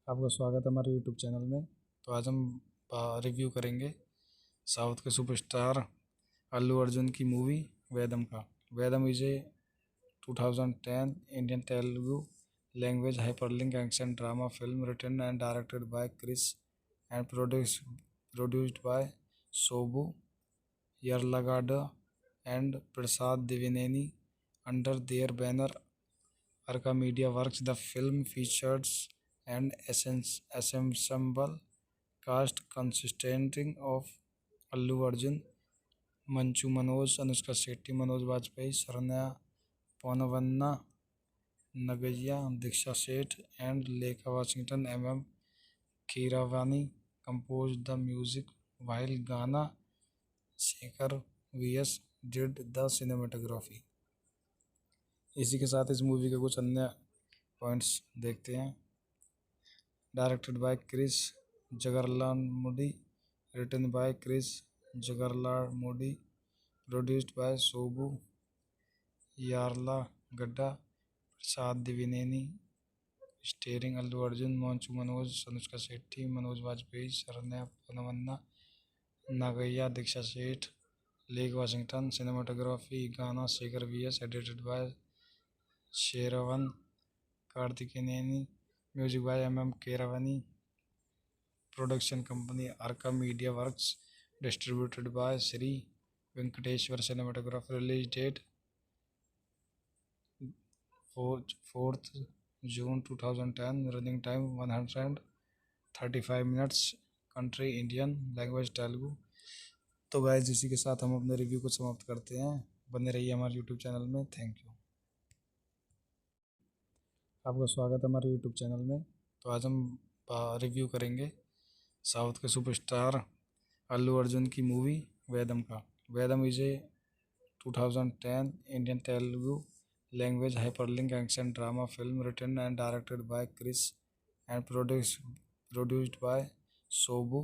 आपका स्वागत है हमारे यूट्यूब चैनल में। तो आज हम रिव्यू करेंगे साउथ के सुपरस्टार अल्लू अर्जुन की मूवी वेदम का। Vedam is a 2010 Indian Telugu language hyperlink action drama film written and directed by Krish and produced by सोबू Yarlagadda and Prasad Devineni under their banner Arca Media Works. The film features an ensemble cast consisting of Allu Arjun, Manchu Manoj, Anushka Shetty, Manoj Bajpayee, Saranya Ponavanna, Nagaya, Diksha Seth, and Lekha Washington. M.M. Keeravani composed the music, while Ghana Shekhar V.S. did the cinematography. इसी के साथ इस movie के कुछ अन्य points देखते हैं। Directed by Krish Jagarlamudi, written by Krish Jagarlamudi, produced by सोबू Yarlagadda, Prasad Devineni, starring Allu Arjun, Manchu Manoj, Anushka Shetty, Manoj Vajpayee, Saranya पोनवन्ना, नागैया, Deeksha Seth, Lekha Washington. Cinematography Gnana Shekhar VS, edited by शेरवन कार्तिकेनेनी, music by M Keeravani, production company Arka media works, distributed by Shri Venkateshwara cinematography. Release date 4th June 2010, running time 135 minutes, country Indian, language Telugu. तो guys इसी के साथ हम अपने review को समाप्त करते हैं। बने रहिए हमारे यूट्यूब चैनल में। Thank you. आपका स्वागत है हमारे यूट्यूब चैनल में। तो आज हम रिव्यू करेंगे साउथ के सुपरस्टार अल्लू अर्जुन की मूवी वेदम का। Vedam is a 2010 Indian Telugu language hyperlink action drama film written and directed by Krish and produced by सोबू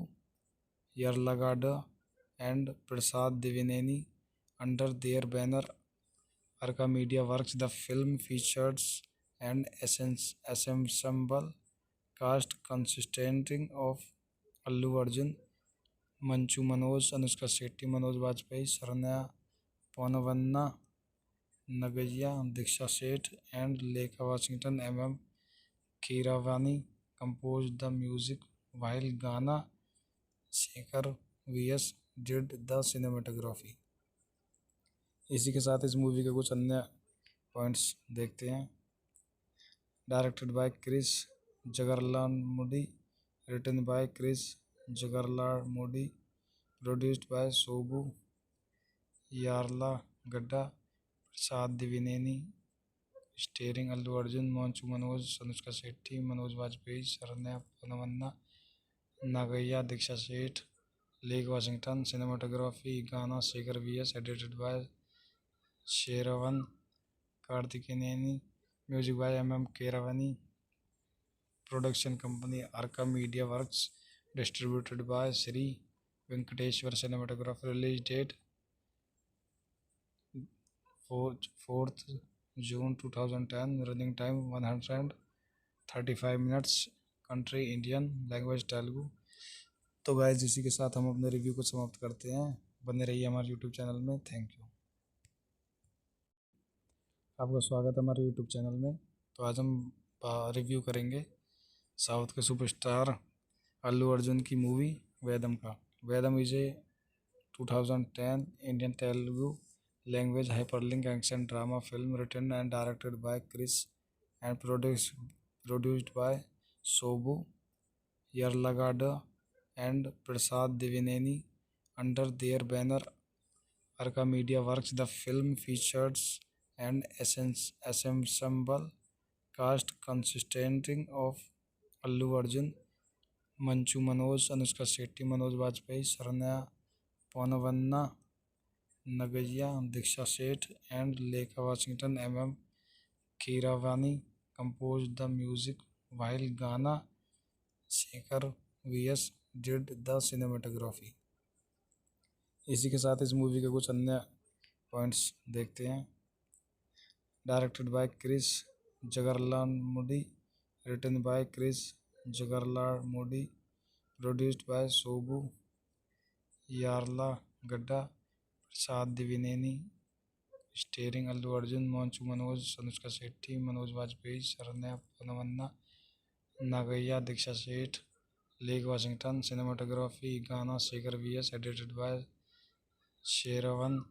Yarlagadda and Prasad Devineni under their banner Arca Media Works. The film features an ensemble cast consisting of Allu Arjun, Manchu Manoj, Anushka Shetty, Manoj Bajpayee, Saranya Ponavanna, Nagaya, Diksha Seth, and Lekha Washington. M.M. Keeravani composed the music, while Ghana Shekhar V.S. did the cinematography. इसी के साथ इस movie के कुछ अन्य points देखते हैं। Directed by Krish Jagarlamudi, written by Krish Jagarlamudi, produced by सोबू Yarlagadda, Prasad Devineni, starring Allu Arjun, Manchu Manoj, Anushka Shetty, Manoj Vajpayee, Saranya पोनवन्ना, नागैया, Deeksha Seth, Lekha Washington. Cinematography Gnana Shekhar VS, edited by शेरवन कार्तिकेनेनी, music by M Keeravani, production company Arka media works, distributed by Shri Venkateshwara cinematography. Release date 4th June 2010, running time 135 minutes, country Indian, language Telugu. तो guys इसी के साथ हम अपने review को समाप्त करते हैं। बने रहिए हमारे यूट्यूब चैनल में। Thank you. आपका स्वागत है हमारे यूट्यूब चैनल में। तो आज हम रिव्यू करेंगे साउथ के सुपरस्टार अल्लू अर्जुन की मूवी वेदम का। Vedam is a 2010 Indian Telugu language hyperlink action drama film written and directed by Krish and produced by सोबू Yarlagadda and Prasad Devineni under their banner Arca Media Works. The film features an ensemble cast consisting of Allu Arjun, Manchu Manoj, Anushka Shetty, Manoj Bajpayee, Saranya Ponavanna, Nagaya, Diksha Seth, and Lekha Washington. M.M. Keeravani composed the music, while Ghana Shekhar V.S. did the cinematography. इसी के साथ इस movie के कुछ अन्य points देखते हैं। Directed by Krish Jagarlamudi, written by Krish Jagarlal produced by Sobu Yarlagadda, Prasad Divineni, starring Allu Arjun, Manchu Manoj, Anushka Shetty, Manoj Vajpayee, Sharanya Panavanna, Nagaya Diksha Seth, Lake Washington. Cinematography Gana Shekhar VS, edited by Sheravan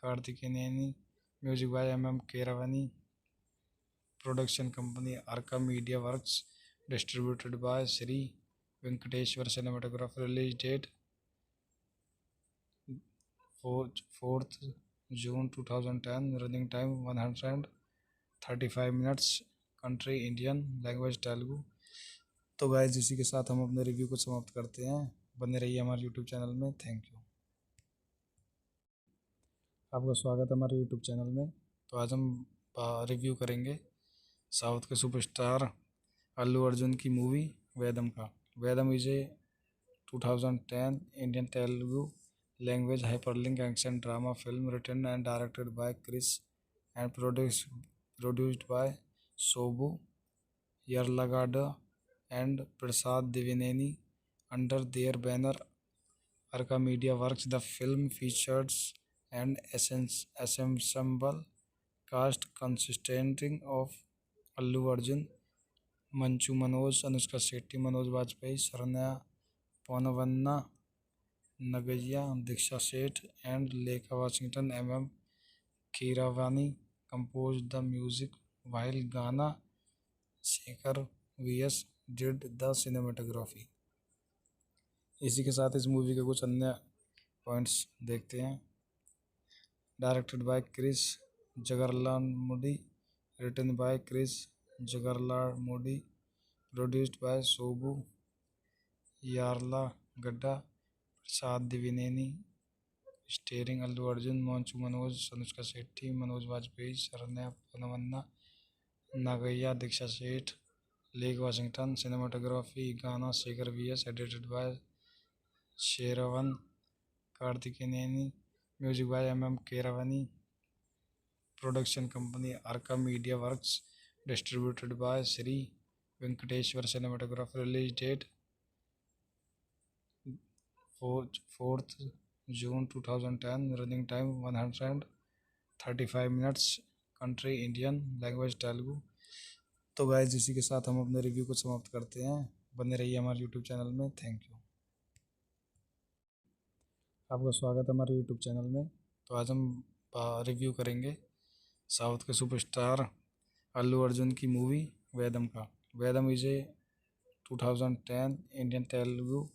Karthikeyaneni, music by M.M. Keeravani, production company Arka Media Works, distributed by Sri Venkateshwar Cinematography. Release date 4th June 2010, running time 135 minutes, country Indian, language Telugu. तो guys इसी के साथ हम अपने review को समाप्त करते हैं। बने रहिए हमारे यूट्यूब चैनल में। Thank you. आपका स्वागत है हमारे यूट्यूब चैनल में। तो आज हम रिव्यू करेंगे साउथ के सुपरस्टार अल्लू अर्जुन की मूवी वेदम का। Vedam is a 2010 Indian Telugu language hyperlink action drama film written and directed by Krish and produced by सोबू Yarlagadda and Prasad Divineni under their banner Arka Media Works. The film features an ensemble cast consisting of Allu Arjun, Manchu Manoj, Anushka Shetty, Manoj Vajpayee, Sharanya Panavanna, Nagaya Diksha Seth, and Lekha Washington. M.M. Keeravani composed the music, while Gana Shekhar VS did the cinematography. इसी के साथ इस movie के कुछ अन्य points देखते हैं। Directed by Krish Jagarlamudi, written by Krish Jagarlamudi, produced by सोबू Yarlagadda, Prasad Devineni, starring Allu Arjun, Manchu Manoj, Anushka Shetty, Manoj Vajpayee, Saranya पनवन्ना, नागैया Deeksha Seth, Lekha Washington. Cinematography Gnana Shekhar VS, edited by शेरवन कार्तिकेयनी, music by M.M. Keeravani, production company Arka media works, distributed by Shri Venkateshwara cinematography. Release date 4th June 2010, running time 135 minutes, country Indian, language Telugu. तो guys इसी के साथ हम अपने review को समाप्त करते हैं। बने रहिए हमारे यूट्यूब चैनल में। Thank you. आपका स्वागत है हमारे यूट्यूब चैनल में। तो आज हम रिव्यू करेंगे साउथ के सुपरस्टार अल्लू अर्जुन की मूवी वेदम का। Vedam is a 2010 Indian Telugu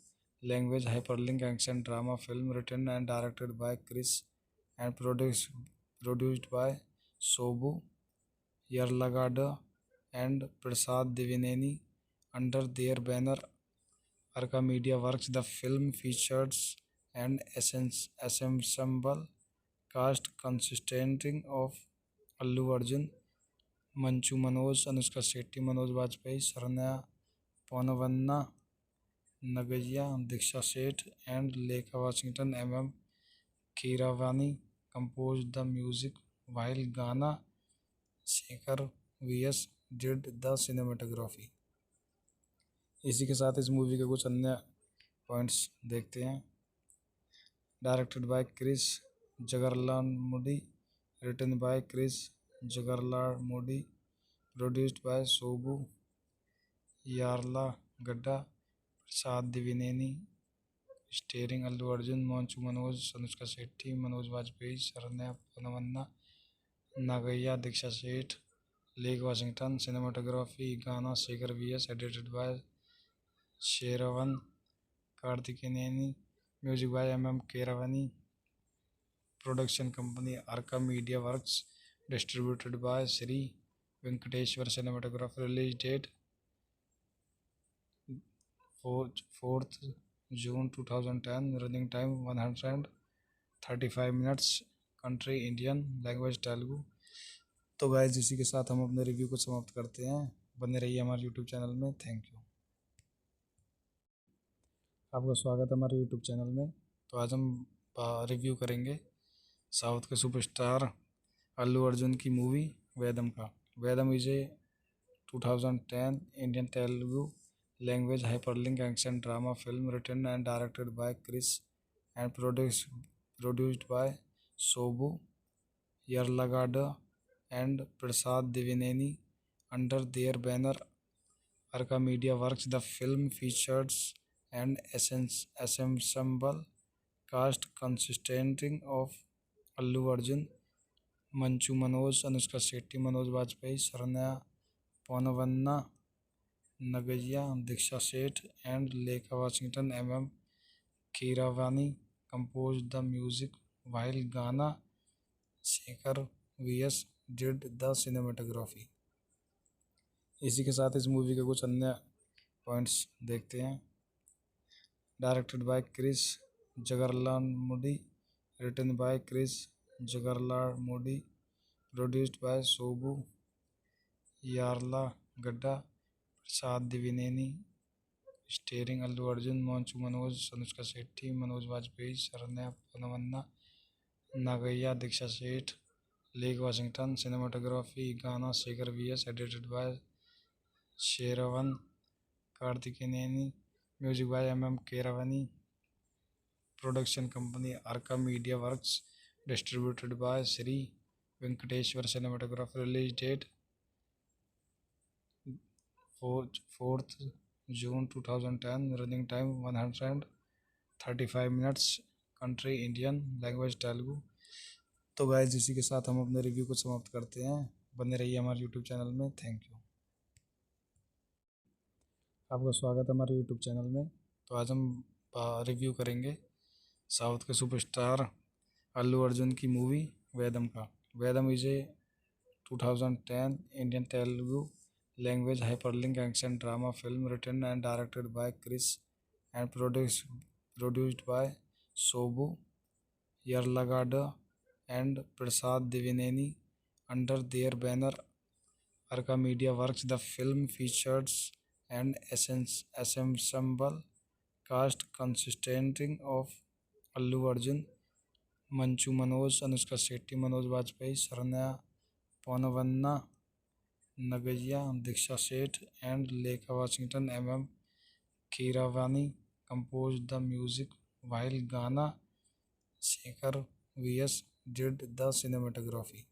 language hyperlink action drama film written and directed by Krish and produced by सोबू Yarlagadda and Prasad Divineni under their banner Arka Media Works. The film features an ensemble cast consisting of Allu Arjun, Manchu Manoj, Anushka Shetty, Manoj Vajpayee, Sharanya Panavanna, Nagaya Diksha Seth, and Lekha Washington. M.M. Keeravani composed the music, while Gana Shekhar VS did the cinematography. इसी के साथ इस movie के कुछ अन्य points देखते हैं। Directed by Krish Jagarlamudi, written by Krish Jagarlamudi, produced by सोबू Yarlagadda, Prasad Devineni, starring Allu Arjun, Manchu Manoj, Anushka Shetty, Manoj Vajpayee, Saranya पनवन्ना, नागैया Deeksha Seth, Lekha Washington. Cinematography Gnana Shekhar VS, edited by शेरवन कार्तिकेयनी, music by M.M. Keeravani, production company Arka media works, distributed by Shri Venkateshwara cinematography. Release date 4th June 2010, running time 135 minutes, country Indian, language Telugu. तो guys इसी के साथ हम अपने review को समाप्त करते हैं। बने रहिए हमारे यूट्यूब चैनल में। Thank you. आपका स्वागत है हमारे यूट्यूब चैनल में। तो आज हम रिव्यू करेंगे साउथ के सुपरस्टार अल्लू अर्जुन की मूवी वेदम का। Vedam is a 2010 Indian Telugu language hyperlink action drama film written and directed by Chris and produced by Sobu Yarlagadda and Prasad Divineni under their banner Arca Media Works. The film features an ensemble cast consisting of Allu Arjun, Manchu Manoj, Anushka Shetty, Manoj Bajpayee, Saranya Ponavanna, Nagaya, Diksha Seth, and Lekha Washington. Keeravani composed the music while Gana Shekhar VS did the cinematography. इसी के साथ इस movie के कुछ अन्य points देखते हैं। Directed by Krish Jagarlamudi, written by Krish Jagarlamudi, produced by सोबू Yarlagadda, Prasad Devineni, starring Allu Arjun, Manchu Manoj, Anushka Shetty, Manoj Vajpayee, Saranya पनवन्ना, नागैया, Deeksha Seth, Lekha Washington. Cinematography Gnana Shekhar VS, edited by शेरवन कार्तिकेयनी, music by Keeravani, production company Arka media works, distributed by Shri Venkateshwara cinematography. Release date 4th June 2010, running time 135 minutes, country Indian, language Telugu. तो guys इसी के साथ हम अपने review को समाप्त करते हैं। बने रहिए हमारे यूट्यूब चैनल में। Thank you. आपका स्वागत है हमारे यूट्यूब चैनल में। तो आज हम रिव्यू करेंगे साउथ के सुपरस्टार अल्लू अर्जुन की मूवी वेदम का। Vedam is a 2010 Indian Telugu language hyperlink action drama film written and directed by Krish and produced by सोबू Yarlagadda and Prasad Devineni under their banner Arca Media Works. The film features an ensemble cast consisting of Allu Arjun, Manchu Manoj, Anushka Shetty, Manoj Bajpayee, Saranya Ponavanna, Nagaya, Diksha Seth, and Lekha Washington. Keeravani composed the music while Gana Shekhar VS did the cinematography.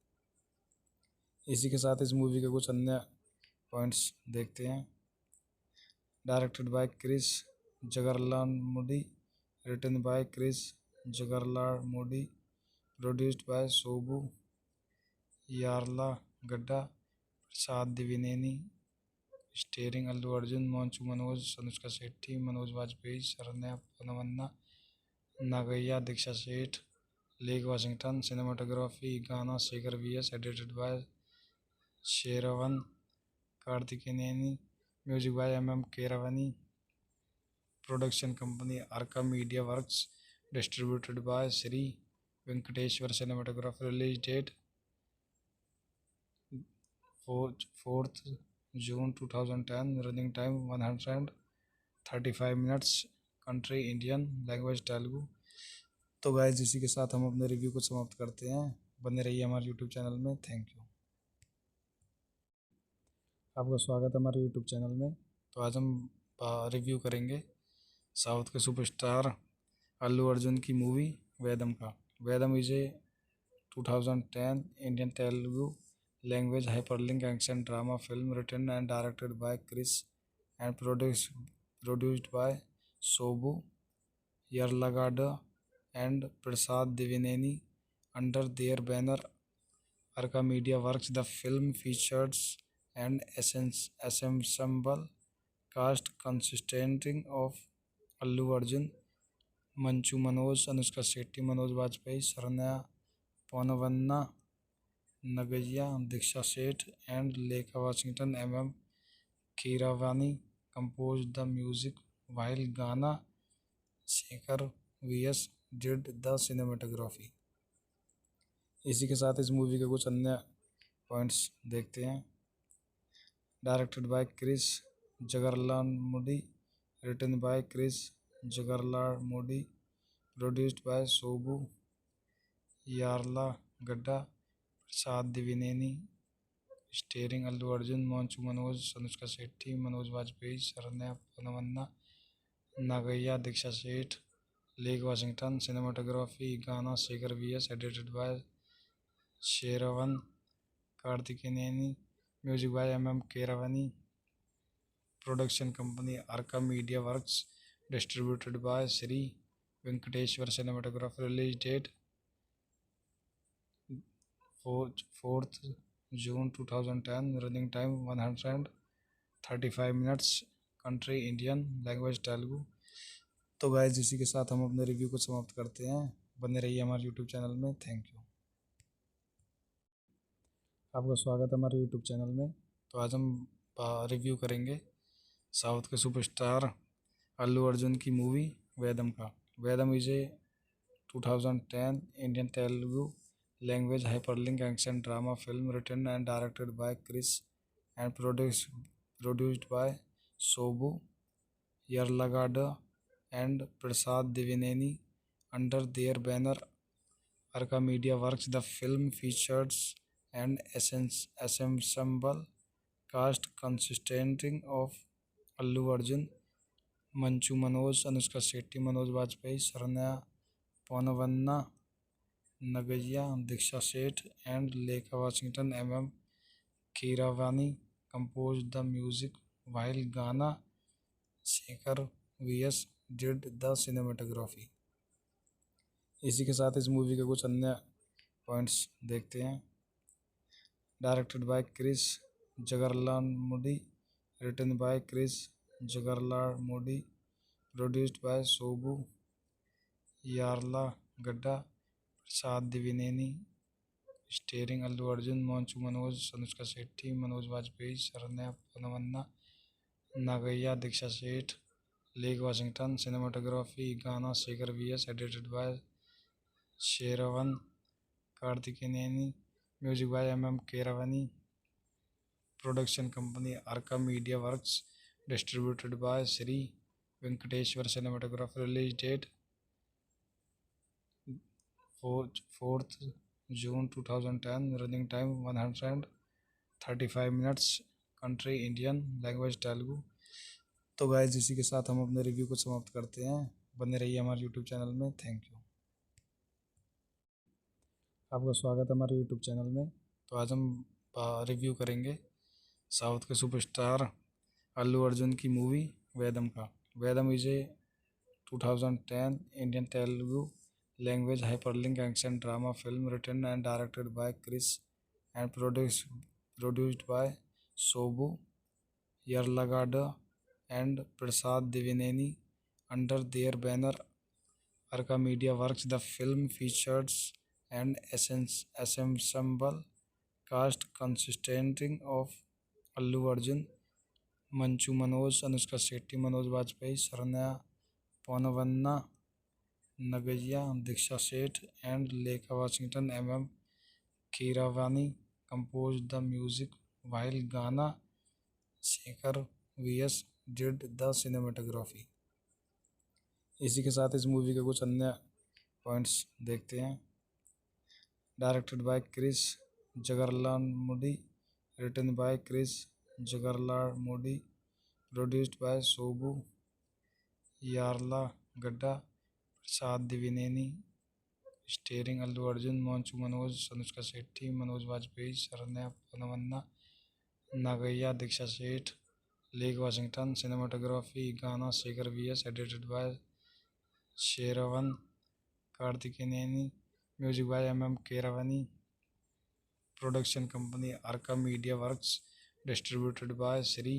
इसी के साथ इस movie के कुछ अन्य points देखते हैं। Directed by Krish Jagarlamudi, written by Krish Jagarlamudi, produced by सोबू Yarlagadda, Prasad Devineni, starring Allu Arjun, Manchu Manoj, Anushka Shetty, Manoj Vajpayee, Saranya पनवन्ना, नागैया, Deeksha Seth, Lekha Washington. Cinematography Gnana Shekhar VS, edited by शेरवन कार्तिकेयनी, music by Keeravani, production company Arka media works, distributed by Shri Venkateshwara cinematography. Release date 4th June 2010, running time 135 minutes, country Indian, language Telugu. तो guys इसी के साथ हम अपने review को समाप्त करते हैं। बने रहिए हमारे यूट्यूब चैनल में। Thank you. आपका स्वागत है हमारे यूट्यूब चैनल में। तो आज हम रिव्यू करेंगे साउथ के सुपरस्टार अल्लू अर्जुन की मूवी वेदम का। Vedam is a 2010 Indian Telugu language hyperlink action drama film written and directed by Krish and produced by सोबू Yarlagadda and Prasad Devineni under their banner Arca Media Works. The film features an ensemble cast consisting of Allu Arjun, Manchu Manoj, Anushka Shetty, Manoj Bajpayee, Saranya Ponavanna, Nagaya, Diksha Seth, and Lekha Washington. Keeravani composed the music while Gana Shekhar VS did the cinematography. इसी के साथ इस movie के कुछ अन्य points देखते हैं। Directed by Krish Jagarlamudi, written by Krish Jagarlamudi, produced by सोबू Yarlagadda, Prasad Devineni, starring Allu Arjun, Manchu Manoj, Anushka Shetty, Manoj Vajpayee, Saranya पनवन्ना, नागैया, Deeksha Seth, Lekha Washington. Cinematography Gnana Shekhar VS, edited by शेरवन कार्तिकेयनी, music by MM Keeravani, production company Arka media works, distributed by Shri Venkateshwara cinematography. Release date 4th June 2010, running time 135 minutes, country Indian, language Telugu. तो guys इसी के साथ हम अपने review को समाप्त करते हैं। बने रहिए हमारे यूट्यूब चैनल में। Thank you. आपका स्वागत है हमारे यूट्यूब चैनल में। तो आज हम रिव्यू करेंगे साउथ के सुपरस्टार अल्लू अर्जुन की मूवी वेदम का। Vedam is a 2010 Indian Telugu language hyperlink action drama film written and directed by Krish and produced by सोबू Yarlagadda and Prasad Devineni under their banner Arka Media Works. The film features an ensemble cast consisting of Allu Arjun, Manchu Manoj, Anushka Shetty, Manoj Vajpayee, Saranya Ponavanna, Nagaya, Diksha Seth, and Lekha Washington. MM Keeravani composed the music while Ghana Shekhar VS did the cinematography. इसी के साथ इस movie के कुछ अन्य points देखते हैं। Directed by Krish Jagarlamudi, written by Krish Jagarlamudi, produced by सोबू Yarlagadda, Prasad Devineni, starring Allu Arjun, Manchu Manoj, Anushka Shetty, Manoj Vajpayee, Saranya पनवन्ना, नागैया, Deeksha Seth, Lekha Washington. Cinematography Gnana Shekhar VS, edited by शेरवन कार्तिकेयनी, music by MM Keeravani, production company Arka media works, distributed by Shri Venkateshwara cinematography. Release date 4th June 2010, running time 135 minutes, country Indian, language Telugu. तो guys इसी के साथ हम अपने review को समाप्त करते हैं। बने रहिए हमारे यूट्यूब चैनल में। Thank you. आपका स्वागत है हमारे यूट्यूब चैनल में। तो आज हम रिव्यू करेंगे साउथ के सुपरस्टार अल्लू अर्जुन की मूवी वेदम का। Vedam is a 2010 Indian Telugu language hyperlink action drama film written and directed by Krish and produced by सोबू Yarlagadda and Prasad Devineni under their banner Arka Media Works. The film features an ensemble cast consisting of Allu Arjun, Manchu Manoj, Anushka Shetty, Manoj Vajpayee, Saranya Ponavanna, Nagaya, Diksha Seth, and Lekha Washington. MM Keeravani composed the music while Ghana Shekhar VS did the cinematography. इसी के साथ इस movie के कुछ अन्य points देखते हैं। Directed by Krish Jagarlamudi, written by Krish Jagarlamudi, produced by सोबू Yarlagadda, Prasad Devineni, starring Allu Arjun, Manchu Manoj, Anushka Shetty, Manoj Vajpayee, Saranya पनवन्ना, नागैया, Deeksha Seth, Lekha Washington. Cinematography Gnana Shekhar VS, edited by शेरवन कार्तिकेयनी, music by MM Keeravani, production company Arka media works, distributed by Shri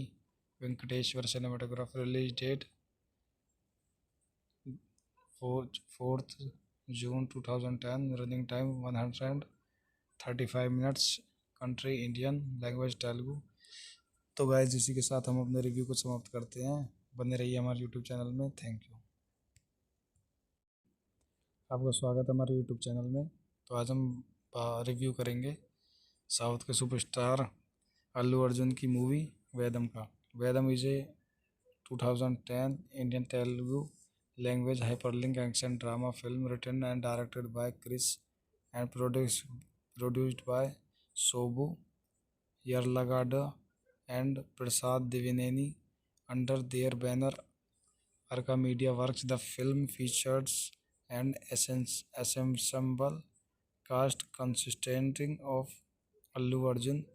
Venkateshwara cinematography. Release date 4th June 2010, running time 135 minutes, country Indian, language Telugu. तो guys इसी के साथ हम अपने review को समाप्त करते हैं। बने रहिए हमारे यूट्यूब चैनल में। Thank you. आपका स्वागत है हमारे यूट्यूब चैनल में। तो आज हम रिव्यू करेंगे साउथ के सुपरस्टार अल्लू अर्जुन की मूवी वेदम का। Vedam is a 2010 Indian Telugu language hyperlink action drama film written and directed by Krish and produced by Shobu Yarlagada and Prasad Divineni under their banner Arca Media Works. The film features an ensemble cast consisting of Allu Arjun,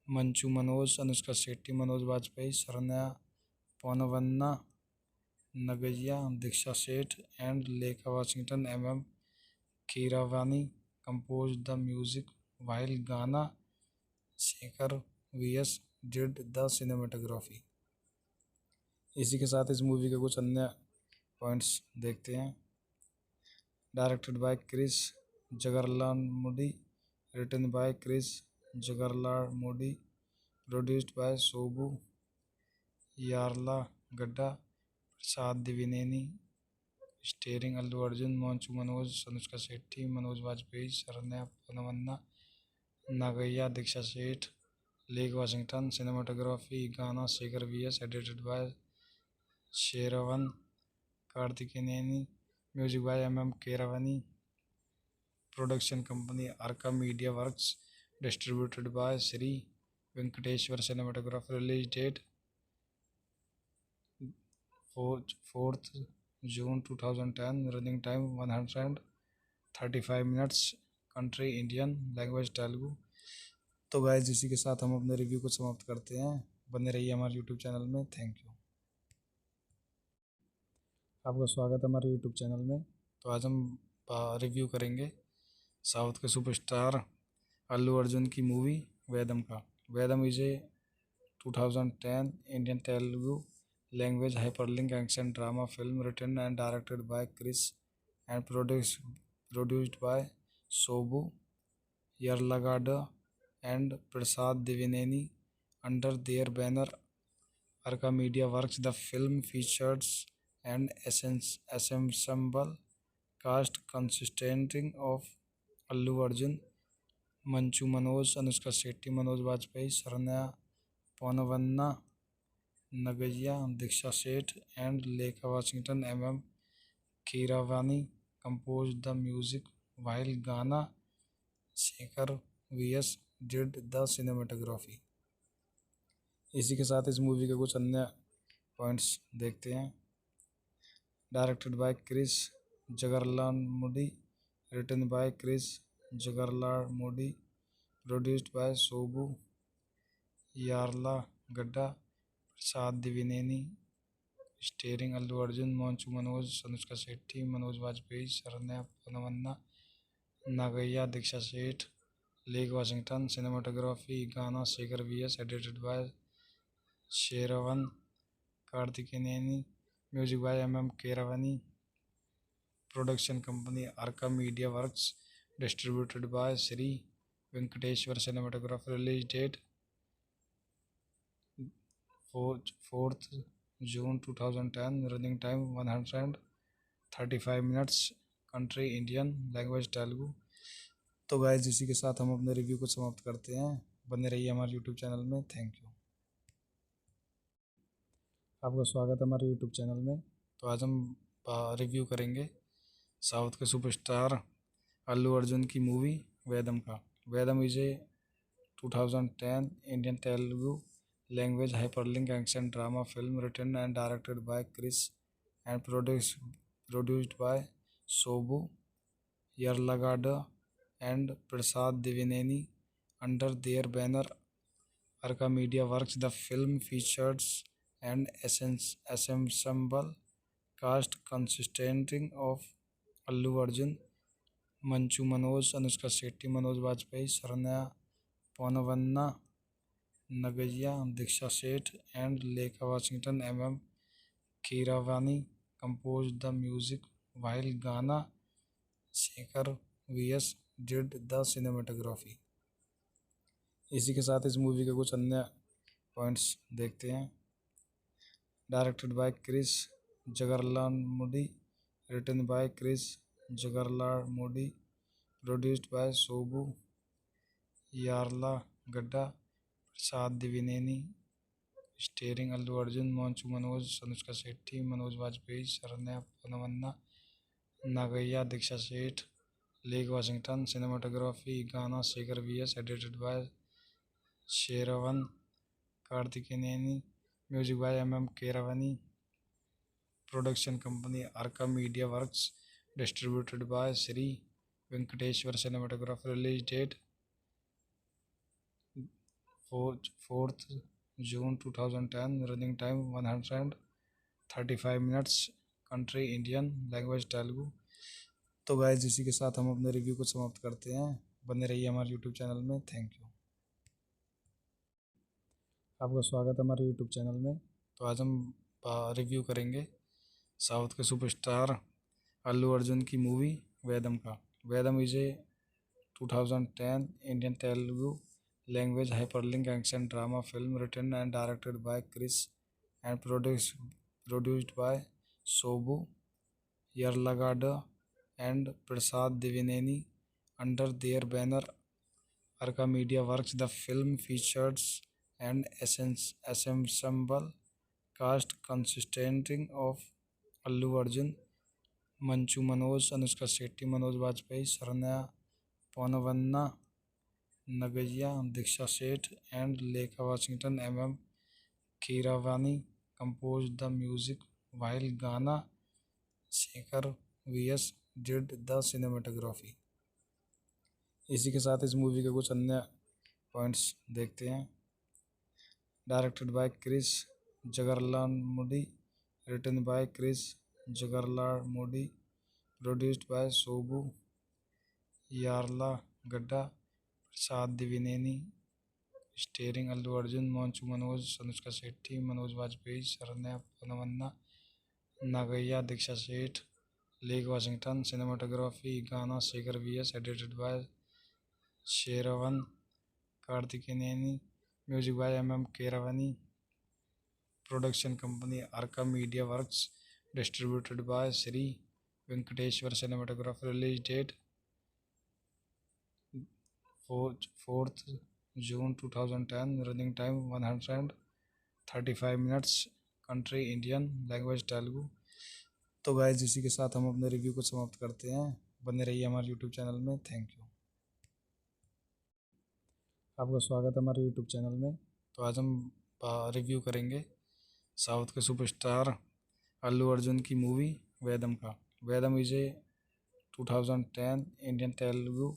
Manchu Manoj, Anushka Shetty, Manoj Bajpayee, Saranya Ponavanna, Nagaya, Diksha Seth, and Lekha Washington. Keeravani composed the music while Ghana Shekhar VS did the cinematography. इसी के साथ इस movie के कुछ अन्य points देखते हैं। Directed by Krish Jagarlamudi, written by Krish Jagarlamudi, produced by सोबू Yarlagadda, Prasad Devineni, starring Allu Arjun, Manchu Manoj, Anushka Shetty, Manoj Vajpayee, Saranya पोनवन्ना, नागैया, Deeksha Seth, Lekha Washington. Cinematography Gnana Shekhar VS, edited by शेरवन कार्तिकेयनी, music by Keeravani, production company Arka media works, distributed by Shri Venkateshwara cinematography. Release date 4th June 2010, running time 135 minutes, country Indian, language Telugu. तो guys इसी के साथ हम अपने review को समाप्त करते हैं। बने रहिए हमारे यूट्यूब चैनल में। Thank you. आपका स्वागत है हमारे यूट्यूब चैनल में। तो आज हम रिव्यू करेंगे साउथ के सुपरस्टार अल्लू अर्जुन की मूवी वेदम का। Vedam is a 2010 Indian Telugu language hyperlink action drama film written and directed by Chris and produced by Sobu Yarlagada and Prasad Divineni under their banner Arca Media Works. The film features an ensemble cast consisting of Allu Arjun, Manchu Manoj, Anushka Shetty, Manoj Bajpayee, Saranya Ponavanna, Nagaya, Diksha Seth, and Lekha Washington. Keeravani composed the music while Ghana Shekhar VS did the cinematography. इसी के साथ इस movie के कुछ अन्य points देखते हैं। Directed by Krish Jagarlamudi, written by Krish Jagarlamudi, produced by सोबू Yarlagadda, Prasad Devineni, starring Allu Arjun, Manchu Manoj, Anushka Shetty, Manoj Vajpayee, Saranya पोनवन्ना, नागैया, Deeksha Seth, Lekha Washington. Cinematography Gnana Shekhar VS, edited by शेरवन कार्तिकेयनी, music by Keeravani, production company Arka media works, distributed by Shri Venkateshwara cinematography. Release date 4th June 2010, running time 135 minutes, country Indian, language Telugu. तो guys इसी के साथ हम अपने review को समाप्त करते हैं। बने रहिए हमारे यूट्यूब चैनल में। Thank you. आपका स्वागत है हमारे यूट्यूब चैनल में। तो आज हम रिव्यू करेंगे साउथ के सुपरस्टार अल्लू अर्जुन की मूवी वेदम का। Vedam is a 2010 Indian Telugu language hyperlink action drama film written and directed by Chris and produced by Sobu Yarlagada and Prasad Divineni under their banner Arca Media Works. The film features an ensemble cast consisting of Allu Arjun, Manchu Manoj, Anushka Shetty, Manoj Bajpayee, Saranya Ponavanna, Nagaya, Diksha Seth, and Lekha Washington. Keeravani composed the music while Ghana Shekhar VS did the cinematography. इसी के साथ इस movie के कुछ अन्य points देखते हैं। Directed by Krish Jagarlamudi, written by Krish Jagarlamudi, produced by सोबू Yarlagadda, Prasad Devineni, starring Allu Arjun, Manchu Manoj, Anushka Shetty, Manoj Vajpayee, Saranya पोनवन्ना, नागैया, Deeksha Seth, Lekha Washington. Cinematography Gnana Shekhar VS, edited by Sheravan Karthikeyaneni. Music by M.M. Keeravani. Production company Arca Media Works. Distributed by Sri Venkateshwar Cinematography. Release date 4th June 2010. Running time 135 minutes. Country Indian. Language Telugu. तो guys इसी के साथ हम अपने review को समाप्त करते हैं। बने रहिए हमारे यूट्यूब चैनल में। Thank you. आपका स्वागत है हमारे यूट्यूब चैनल में। तो आज हम रिव्यू करेंगे साउथ के सुपरस्टार अल्लू अर्जुन की मूवी वेदम का। Vedam is a 2010 Indian Telugu language hyperlink action drama film written and directed by Krish and produced by सोबू Yarlagadda and Prasad Divineni under their banner Arca Media Works. The film features an ensemble cast consisting of Allu Arjun, Manchu Manoj, Anushka Shetty, Manoj Bajpayee, Saranya Ponavanna, Nagaya, Diksha Seth, and Lekha Washington. M.M. Keeravani composed the music while Ghana Shekhar V.S. did the cinematography. इसी के साथ इस movie के कुछ अन्य points देखते हैं। Directed by Krish जगरलाल Modi, written by Krish Jagarlamudi, produced by सोबू Yarlagadda, Prasad Devineni, starring Allu Arjun, Manchu Manoj, Anushka Shetty, Manoj Vajpayee, Saranya पनवन्ना, नागैया, Deeksha Seth, Lekha Washington. Cinematography Gnana Shekhar VS, edited by शेरवन कार्तिकेयनी। Music by M.M. Keeravani. Production company Arka media works, distributed by Shri Venkateshwara cinematography. Release date 4th June 2010. Running time 135 minutes. Country Indian, language Telugu. तो guys इसी के साथ हम अपने review को समाप्त करते हैं। बने रहिए हमारे यूट्यूब चैनल में। Thank you. आपका स्वागत है हमारे यूट्यूब चैनल में। तो आज हम रिव्यू करेंगे साउथ के सुपरस्टार अल्लू अर्जुन की मूवी वेदम का। Vedam is a 2010 Indian Telugu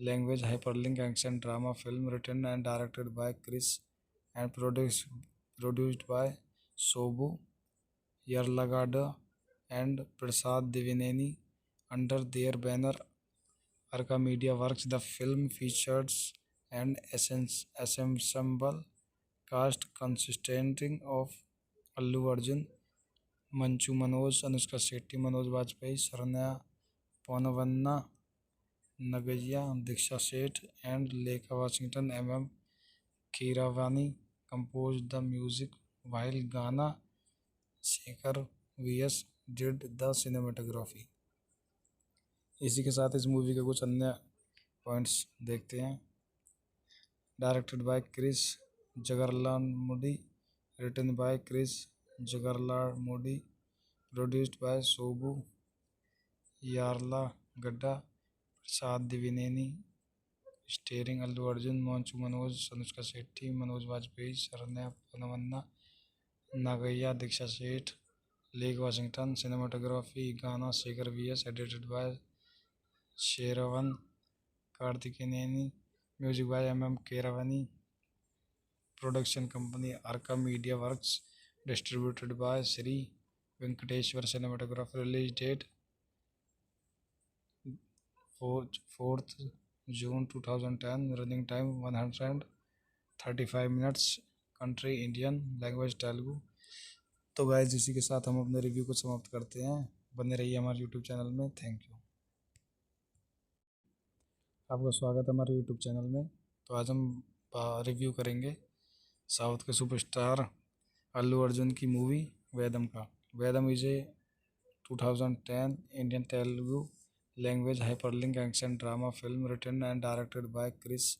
language hyperlink action drama film written and directed by Krish and produced by सोबू Yarlagadda and Prasad Divineni under their banner Arca Media Works. The film features an ensemble cast consisting of Allu Arjun, Manchu Manoj, Anushka Shetty, Manoj Bajpayee, Saranya Ponavanna, Nagaya, Diksha Seth, and Lekha Washington. M.M. Keeravani composed the music while Ghana Shekhar V.S. did the cinematography. इसी के साथ इस movie के कुछ अन्य points देखते हैं। Directed by Krish जगरलाल Modi, written by Krish Jagarlamudi, produced by सोबू Yarlagadda, Prasad Devineni, starring Allu Arjun, Manchu Manoj, Anushka Shetty, Manoj Vajpayee, Saranya पनवन्ना, नागैया, Deeksha Seth, Lekha Washington. Cinematography Gnana Shekhar VS, edited by शेरवन कार्तिकेयनी। Music by M.M. Keeravani. Production company Arka media works, distributed by Shri Venkateshwara cinematography. Release date 4th June 2010. Running time 135 minutes. Country Indian, language Telugu. तो guys इसी के साथ हम अपने review को समाप्त करते हैं। बने रहिए हमारे यूट्यूब चैनल में। Thank you. आपका स्वागत है हमारे यूट्यूब चैनल में। तो आज हम रिव्यू करेंगे साउथ के सुपरस्टार अल्लू अर्जुन की मूवी वेदम का। Vedam is a 2010 Indian Telugu language hyperlink action drama film written and directed by Krish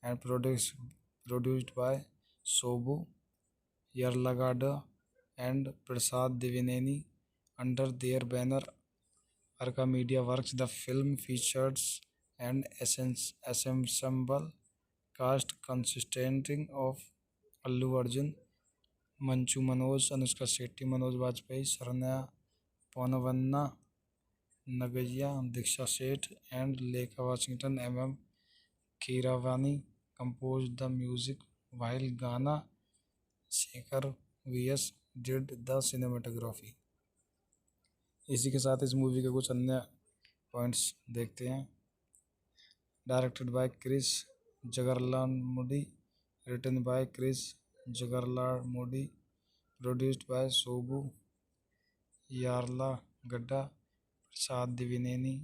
and produced by सोबू Yarlagadda and Prasad Divineni under their banner Arca Media Works. The film features an ensemble cast consisting of Allu Arjun, Manchu Manoj, Anushka Shetty, Manoj Bajpayee, Saranya Ponavanna, Nagaya, Diksha Seth, and Lekha Washington. Keeravani composed the music, while Ghana Shekhar V.S. did the cinematography. इसी के साथ इस movie के कुछ अन्य points देखते हैं। Directed by Krish Jagarlamudi, written by Krish Jagarlamudi, produced by सोबू Yarlagadda, Prasad Devineni,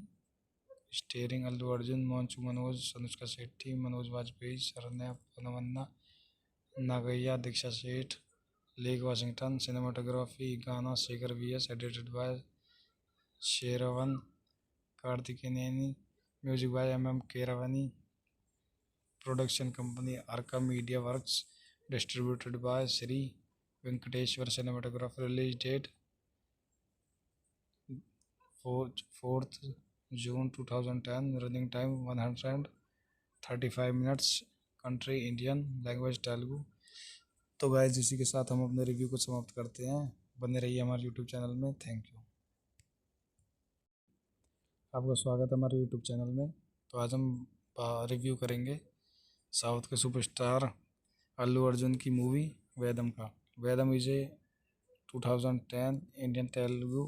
starring Allu Arjun, Manchu Manoj, Anushka Shetty, Manoj Vajpayee, Saranya पोनवन्ना, नागैया, Deeksha Seth, Lekha Washington. Cinematography Gnana Shekar V S. Edited by शेरवन कार्तिकेयनी, music by M.M. Keeravani, production company Arka media works, distributed by Shri Venkateshwara cinematography. Release date 4th June 2010, running time 135 minutes, country Indian, language Telugu. तो guys इसी के साथ हम अपने review को समाप्त करते हैं। बने रहिए हमारे यूट्यूब चैनल में। Thank you. आपका स्वागत है हमारे यूट्यूब चैनल में। तो आज हम रिव्यू करेंगे साउथ के सुपरस्टार अल्लू अर्जुन की मूवी वेदम का। Vedam is a 2010 Indian Telugu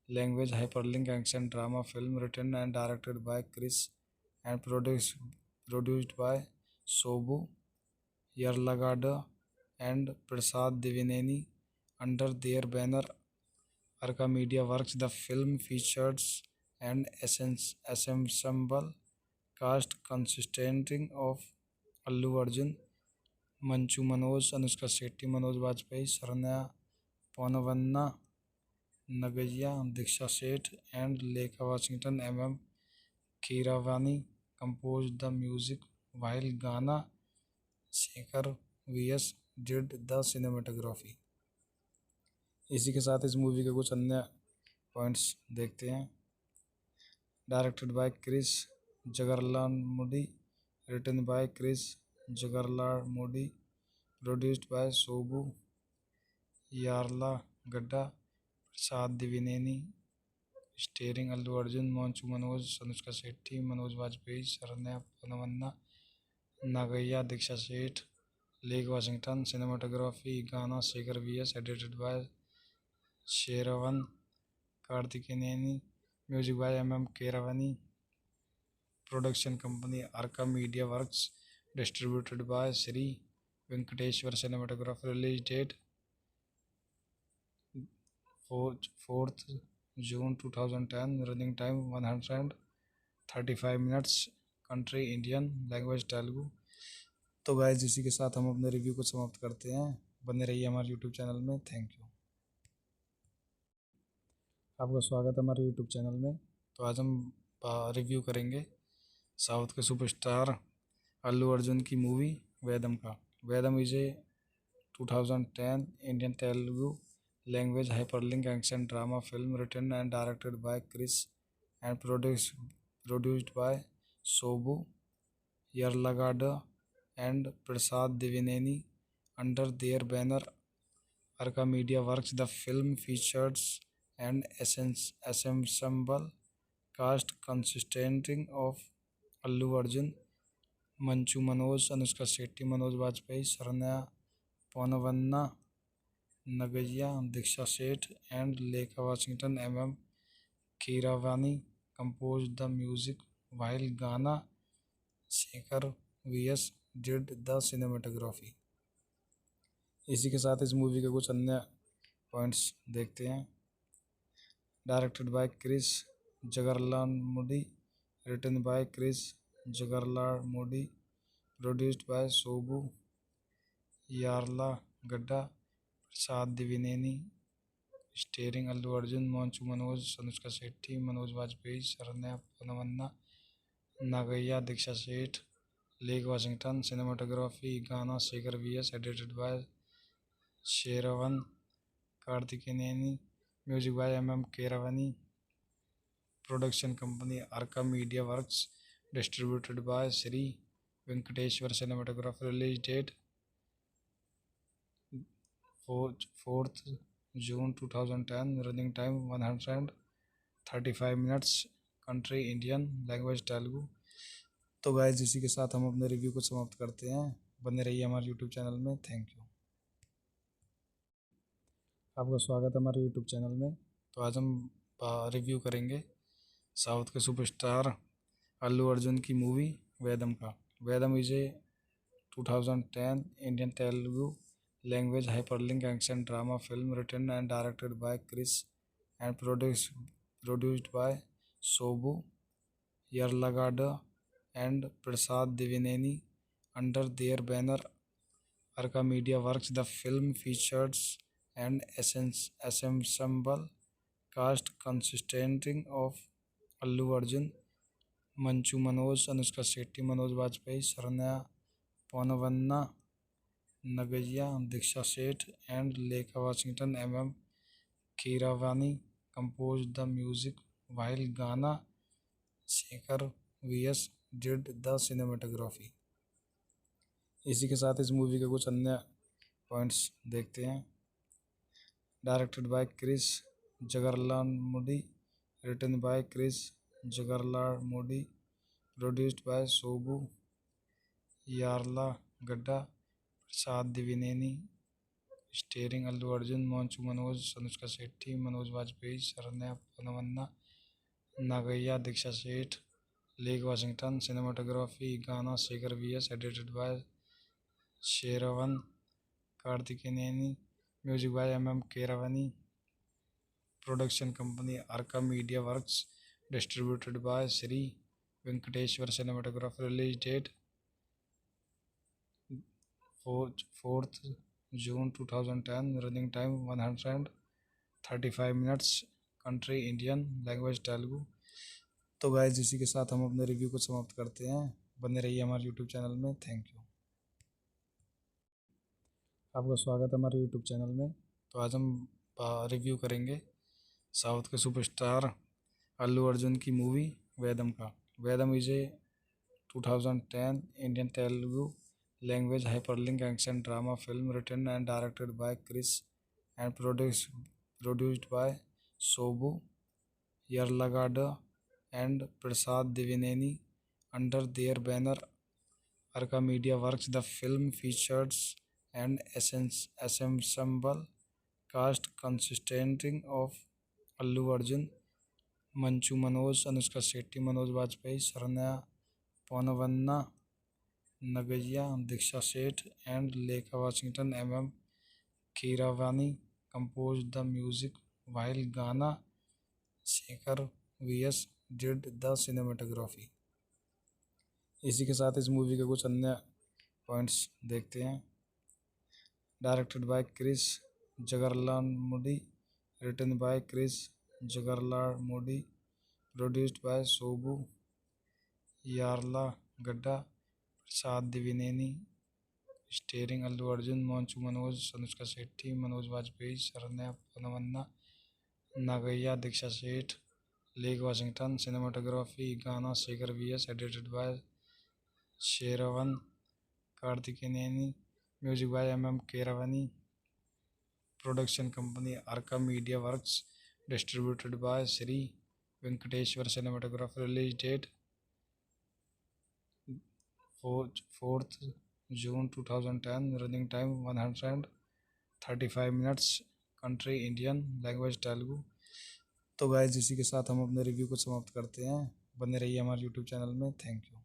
language hyperlink action drama film written and directed by Krish and produced by सोबू Yarlagadda and Prasad Devineni under their banner Arka media works. The film features an ensemble cast consisting of Allu Arjun, Manchu Manoj, Anushka Shetty, Manoj Bajpayee, Saranya Ponavanna, Nagaya, Diksha Seth, and Lekha Washington. M.M. Keeravani composed the music, while Ghana Shekhar V.S. did the cinematography. इसी के साथ इस movie के कुछ अन्य points देखते हैं। Directed by Krish Jagarlamudi, written by Krish Jagarlamudi, produced by सोबू Yarlagadda, Prasad Devineni, starring Allu Arjun, Manchu Manoj, Anushka Shetty, Manoj Vajpayee, Saranya पोनवन्ना, नागैया, Deeksha Seth, Lekha Washington. Cinematography Gnana Shekar V.S. Edited by शेरवन कार्तिकेयनी, music by M.M. Keeravani, production company Arka media works, distributed by Shri Venkateshwara cinematography. Release date 4th June 2010, running time 135 minutes, country Indian, language Telugu. तो guys इसी के साथ हम अपने review को समाप्त करते हैं। बने रहिए हमारे यूट्यूब चैनल में। Thank you. आपका स्वागत है हमारे यूट्यूब चैनल में। तो आज हम रिव्यू करेंगे साउथ के सुपरस्टार अल्लू अर्जुन की मूवी वेदम का। Vedam is a 2010 Indian Telugu language hyperlink action drama film written and directed by Krish and produced by सोबू Yarlagadda and Prasad Devineni under their banner Arka media works. The film features an ensemble cast consisting of Allu Arjun, Manchu Manoj, Anushka Shetty, Manoj Bajpayee, Saranya Ponavanna, Nagaya, Diksha Seth, and Lekha Washington. M.M. Keeravani composed the music, while Ghana Shekhar V.S. did the cinematography. इसी के साथ इस movie के कुछ अन्य points देखते हैं। Directed by Krish Jagarlamudi, written by Krish Jagarlamudi, produced by सोबू Yarlagadda, Prasad Devineni, starring Allu Arjun, Manchu Manoj, Anushka Shetty, Manoj Vajpayee, Saranya पोनवन्ना, नागैया, Deeksha Seth, Lekha Washington. Cinematography Gnana Shekar V.S. Edited by शेरवन कार्तिकेयनी, music by M.M. Keeravani, production company Arka media works, distributed by Shri Venkateshwar cinematography. Release date 4th June 2010. Running time 135 minutes. Country Indian. Language Telugu. तो guys इसी के साथ हम अपने review को समाप्त करते हैं। बने रहिए हमारे यूट्यूब चैनल में। Thank you. आपका स्वागत है हमारे यूट्यूब चैनल में। तो आज हम रिव्यू करेंगे साउथ के सुपरस्टार अल्लू अर्जुन की मूवी वेदम का। Vedam is a 2010 Indian Telugu language hyperlink action drama film written and directed by Krish and produced by सोबू Yarlagadda and Prasad Divineni under their banner Arca Media Works. The film features an ensemble cast consisting of Allu Arjun, Manchu Manoj, Anushka Shetty, Manoj Vajpayee, Saranya Ponavanna, Nagaya, Diksha Seth, and Lekha Washington. Keeravani composed the music while Ghana Shekhar V.S. Did the cinematography. इसी के साथ इस movie के कुछ अन्य points देखते हैं। Directed by Krish जगरलाल Modi, written by Krish Jagarlamudi, produced by सोबू Yarlagadda, Prasad Devineni, starring Allu Arjun, Manchu Manoj, Anushka Shetty, Manoj Vajpayee, Saranya पनवन्ना, नागैया, Deeksha Seth, Lekha Washington. Cinematography Gnana Shekhar VS, edited by शेरवन कार्तिकेनेनी, music by M Keeravani, production company Arka media works, distributed by Shri Venkateshwara cinematography. Release date 4th June 2010. Running time 135 minutes. Country Indian. Language Telugu. तो guys इसी के साथ हम अपने review को समाप्त करते हैं। बने रहिए हमारे यूट्यूब चैनल में। Thank you. आपका स्वागत है हमारे यूट्यूब चैनल में। तो आज हम रिव्यू करेंगे साउथ के सुपरस्टार अल्लू अर्जुन की मूवी वेदम का। Vedam is a 2010 Indian Telugu language hyperlink action drama film written and directed by Krish and produced by सोबू Yarlagadda and Prasad Divineni under their banner Arca Media Works. The film features an ensemble cast consisting of Allu Arjun, Manchu Manoj, Anushka Shetty, Manoj Vajpayee, Saranya Ponavanna, Nagaya, Diksha Seth, and Lekha Washington. Keeravani composed the music while Ghana Shekhar V.S. Did the cinematography. इसी के साथ इस movie के कुछ अन्य points देखते हैं। Directed by Krish जगरलाल Modi, written by Krish Jagarlamudi, produced by सोबू Yarlagadda, Prasad Devineni, starring Allu Arjun, Manchu Manoj, Anushka Shetty, Manoj Vajpayee, Saranya पनवन्ना, नागैया, Deeksha Seth, Lekha Washington. Cinematography Gnana Shekhar VS, edited by शेरवन कार्तिकेनेनी, music by M Keeravani, production company Arka media works, distributed by Shri Venkateshwara cinematography. Release date 4th June 2010. Running time 135 minutes. Country Indian. Language Telugu. तो guys इसी के साथ हम अपने review को समाप्त करते हैं। बने रहिए हमारे यूट्यूब चैनल में। Thank you.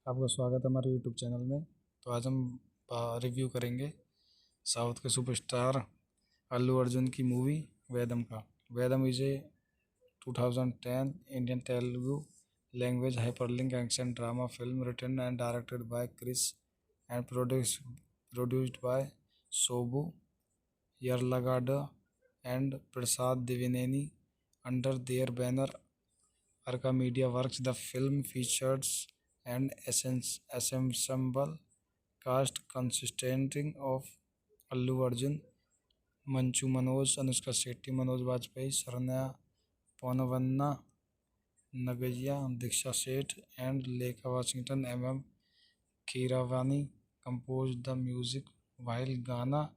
आपका स्वागत है हमारे यूट्यूब चैनल में। तो आज हम रिव्यू करेंगे साउथ के सुपरस्टार अल्लू अर्जुन की मूवी वेदम का। Vedam is a 2010 Indian Telugu language hyperlink action drama film written and directed by Krish and produced by सोबू Yarlagadda and Prasad Divineni under their banner Arca Media Works. The film features an ensemble cast consisting of Allu Arjun, Manchu Manoj, Anushka Shetty, Manoj Vajpayee, Saranya Ponavanna, Nagaya, Diksha Seth, and Lekha Washington Keeravani composed the music, while Ghana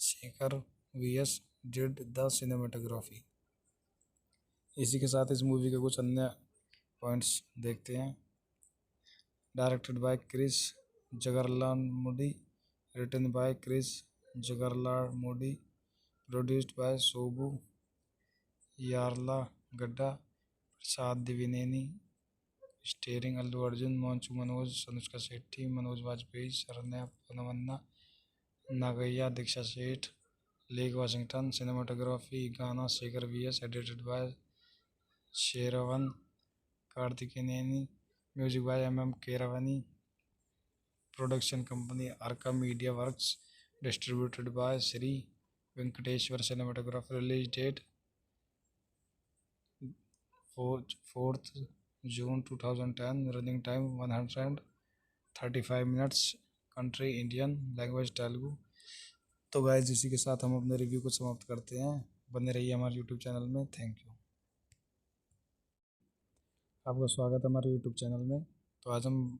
Shekhar VS did the cinematography. इसी के साथ इस movie के कुछ अन्य points देखते हैं। Directed by Krish Jagarlamudi, written by Krish Jagarlamudi, produced by सोबू Yarlagadda, Prasad Devineni, starring Allu Arjun, Manchu Manoj, Anushka Shetty, Manoj Vajpayee, Saranya पनवन्ना, नागैया, Deeksha Seth, Lekha Washington. Cinematography Gnana Shekhar VS, edited by शेरवन कार्तिकेनेनी, music by MM Keeravani, production company Arka media works, distributed by Shri Venkateshwara cinematography. Release date 4th June 2010, running time 135 minutes, country Indian, language Telugu. तो guys इसी के साथ हम अपने review को समाप्त करते हैं। बने रहिए हमारे यूट्यूब चैनल में। Thank you. आपका स्वागत है हमारे यूट्यूब चैनल में। तो आज हम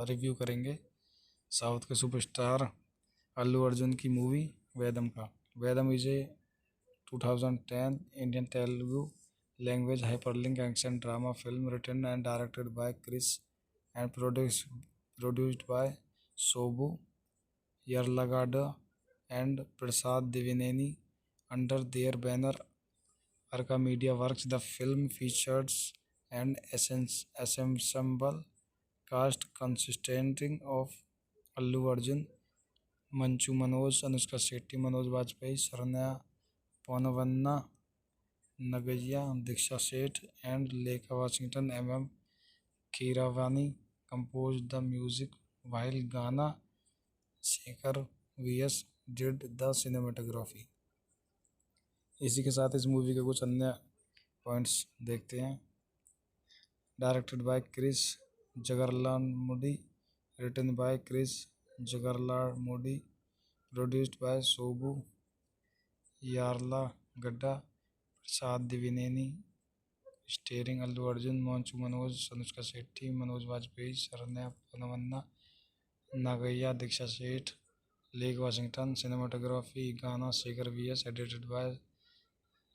रिव्यू करेंगे साउथ के सुपरस्टार अल्लू अर्जुन की मूवी वेदम का। Vedam is a 2010 Indian Telugu language hyperlink action drama film written and directed by Krish and produced by सोबू Yarlagadda and Prasad Divineni under their banner Arka Media Works. The film features an ensemble cast consisting of Allu Arjun, Manchu Manoj, Anushka Shetty, Manoj Vajpayee, Saranya Ponavanna, Nagaya, Diksha Seth, and Lekha Washington Keeravani composed the music, while Ghana Shekhar VS did the cinematography. इसी के साथ इस movie के कुछ अन्य points देखते हैं। Directed by Krish Jagarlamudi, written by Krish Jagarlamudi, produced by सोबू Yarlagadda, Prasad Devineni, starring Allu Arjun, Manchu Manoj, Anushka Shetty, Manoj Vajpayee, Saranya पनवन्ना, नागैया, Deeksha Seth, Lekha Washington. Cinematography Gnana Shekhar VS, edited by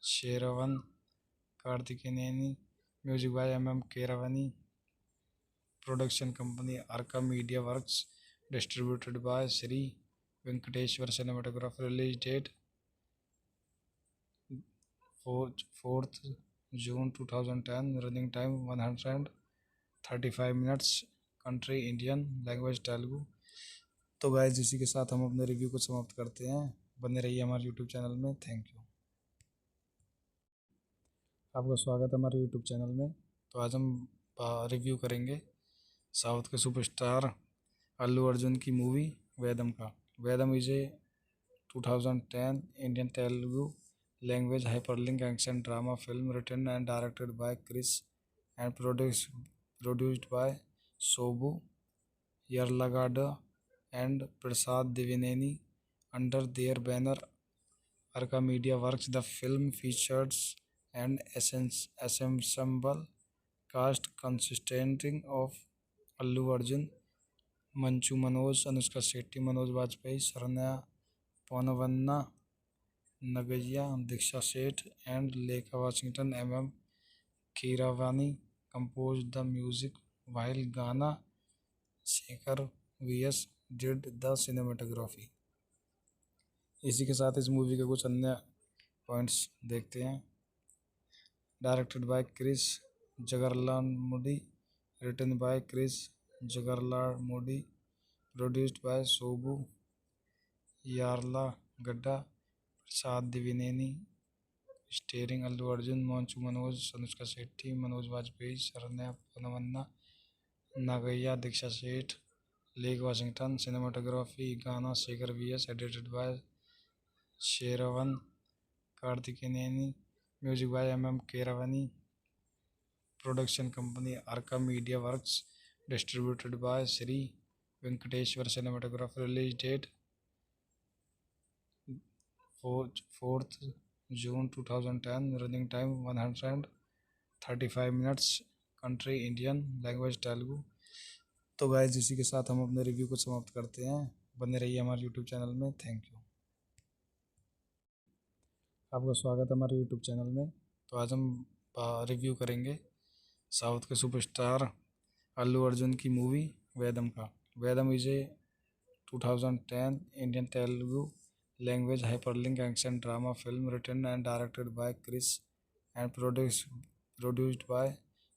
शेरवन कार्तिकेनेनी, music by MM Keeravani, production company Arka media works, distributed by Shri Venkateshwara cinematography. Release date 4th June 2010, running time 135 minutes, country Indian, language Telugu. तो guys इसी के साथ हम अपने review को समाप्त करते हैं। बने रहिए हमारे यूट्यूब चैनल में। Thank you. आपका स्वागत है हमारे यूट्यूब चैनल में। तो आज हम रिव्यू करेंगे साउथ के सुपरस्टार अल्लू अर्जुन की मूवी वेदम का। Vedam is a 2010 Indian Telugu language hyperlink action drama film written and directed by Krish and produced by सोबू Yarlagadda and Prasad Divineni under their banner Arka Media Works. The film features an ensemble cast consisting of Allu Arjun, Manchu Manoj, Anushka Shetty, Manoj Vajpayee, Saranya Ponavanna, Nagaya, Diksha Seth, and Lekha Washington Keeravani composed the music, while Ghana Shekhar VS did the cinematography. इसी के साथ इस movie के कुछ अन्य points देखते हैं। Directed by Krish Jagarlamudi, written by Krish Jagarlamudi, produced by सोबू Yarlagadda, Prasad Devineni, starring Allu Arjun, Manchu Manoj, Anushka Shetty, Manoj Vajpayee, Saranya पनवन्ना, नागैया, Deeksha Seth, Lekha Washington. Cinematography Gnana Shekhar VS, edited by शेरवन कार्तिकेनेनी, music by MM Keeravani, production company Arka media works, distributed by Shri Venkateshwara cinematography. Release date 4th June 2010, running time 135 35 minutes, country Indian, language Telugu. तो guys इसी के साथ हम अपने review को समाप्त करते हैं। बने रहिए हमारे यूट्यूब चैनल में। Thank you. आपका स्वागत है हमारे यूट्यूब चैनल में। तो आज हम रिव्यू करेंगे साउथ के सुपरस्टार अल्लू अर्जुन की मूवी वेदम का। Vedam is a 2010 Indian Telugu language hyperlink action drama film written and directed by Chris and produced by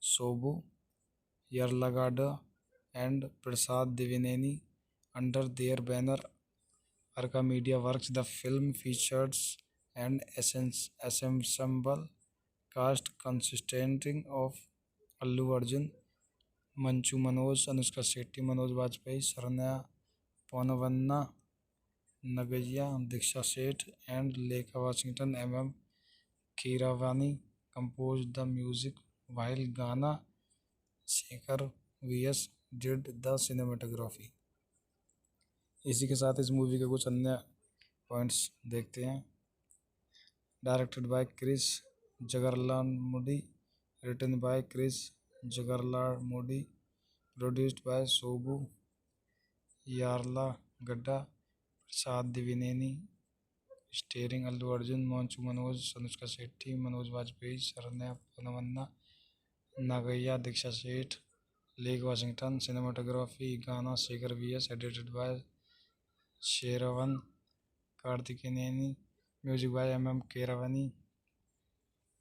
Sobu Yarlagada and Prasad Divineni under their banner Arca Media Works. The film features an ensemble cast consisting of Allu Arjun, Manchu Manoj, Anushka Shetty, Manoj Bajpayee, Saranya Ponavanna, Nagaya, Diksha Seth, and Lekha Washington. Keeravani composed the music while Ghana Shekhar VS did the cinematography. इसी के साथ इस movie के कुछ अन्य points देखते हैं। Directed by Krish Jagarlamudi, written by Krish Jagarlamudi, produced by सोबू Yarlagadda, Prasad Devineni, starring Allu Arjun, Manchu Manoj, Anushka Shetty, Manoj Vajpayee, Saranya पोनवन्ना, नागैया, Deeksha Seth, Lekha Washington. Cinematography Gnana Shekhar VS, edited by शेरवन कार्तिकेयनी, music by Keeravani,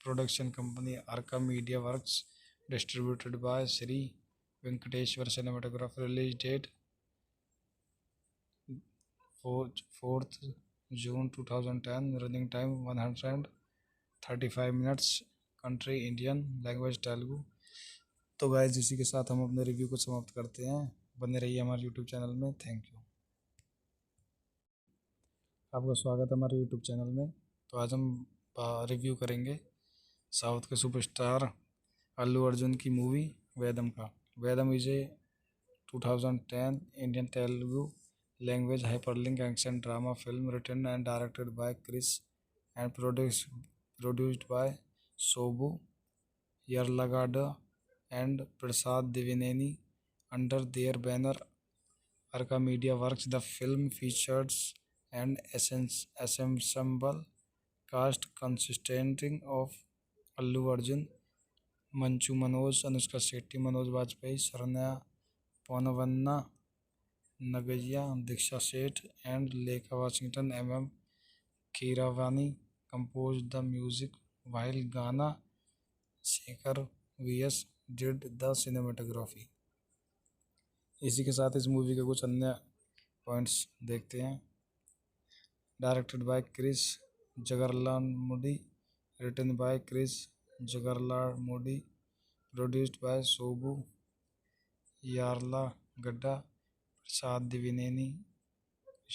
production company Arka media works, distributed by Shri Venkateshwara cinematography. Release date 4th June 2010, running time 135 minutes, country Indian, language Telugu. तो guys इसी के साथ हम अपने review को समाप्त करते हैं। बने रहिए हमारे यूट्यूब चैनल में। Thank you. आपका स्वागत है हमारे यूट्यूब चैनल में। तो आज हम रिव्यू करेंगे साउथ के सुपरस्टार अल्लू अर्जुन की मूवी वेदम का। Vedam is a 2010 Indian Telugu language hyperlink action drama film written and directed by Chris and produced by Sobu Yarlagada and Prasad Divineni under their banner Arca Media Works. The film features an ensemble cast consisting of Allu Arjun, Manchu Manoj, Anushka Shetty, Manoj Bajpayee, Saranya Ponavanna, Nagaya, Diksha Seth, and Lekha Washington. Keeravani composed the music while Ghana Shekhar VS did the cinematography. इसी के साथ इस movie के कुछ अन्य points देखते हैं। Directed by Krish Jagarlamudi, written by Krish Jagarlamudi, produced by सोबू Yarlagadda, Prasad Devineni,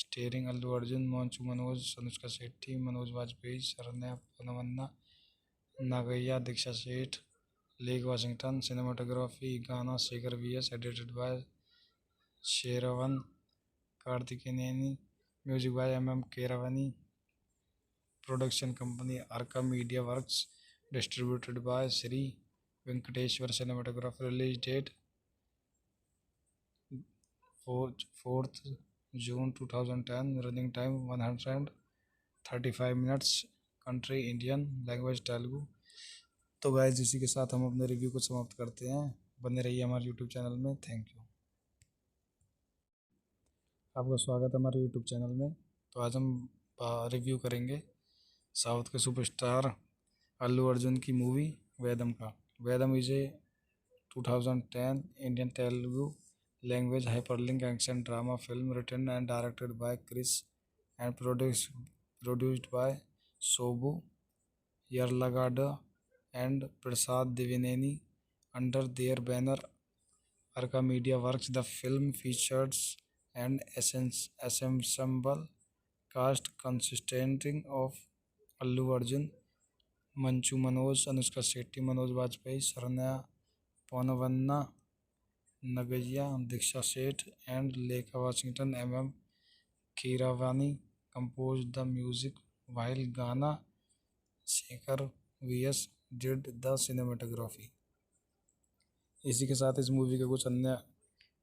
starring Allu Arjun, Manchu Manoj, Anushka Shetty, Manoj Vajpayee, Saranya पोनवन्ना, नागैया, Deeksha Seth, Lekha Washington. Cinematography Gnana Shekhar VS, edited by शेरवन कार्तिकेयनी, music by Keeravani, production company Arka media works, distributed by Shri Venkateshwara cinematography. Release date 4th June 2010, running time 135 minutes, country Indian, language Telugu. तो guys इसी के साथ हम अपने review को समाप्त करते हैं। बने रहिए हमारे यूट्यूब चैनल में। Thank you. आपका स्वागत है हमारे यूट्यूब चैनल में। तो आज हम रिव्यू करेंगे साउथ के सुपरस्टार अल्लू अर्जुन की मूवी वेदम का। Vedam is a 2010 Indian Telugu language hyperlink action drama film written and directed by Chris and produced by Sobu Yarlagada and Prasad Divineni under their banner Arca Media Works. The film features an ensemble cast consisting of Allu Arjun, Manchu Manoj, Anushka Shetty, Manoj Bajpayee, Saranya Ponavanna, Nagaya, Diksha Seth, and Lekha Washington. Keeravani composed the music while Ghana Shekhar VS did the cinematography. इसी के साथ इस movie के कुछ अन्य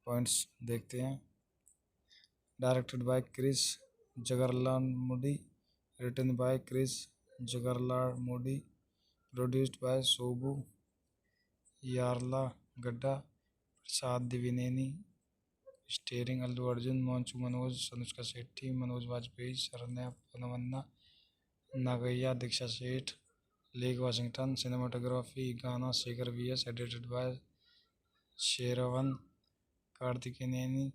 points देखते हैं। Directed by Krish Jagarlamudi, written by Krish Jagarlamudi, produced by सोबू Yarlagadda, Prasad Devineni, starring Allu Arjun, Manchu Manoj, Anushka Shetty, Manoj Vajpayee, Saranya पनवन्ना, नागैया Deeksha Seth, Lekha Washington. Cinematography Gnana Shekhar VS, edited by शेरवन कार्तिकेनेनी,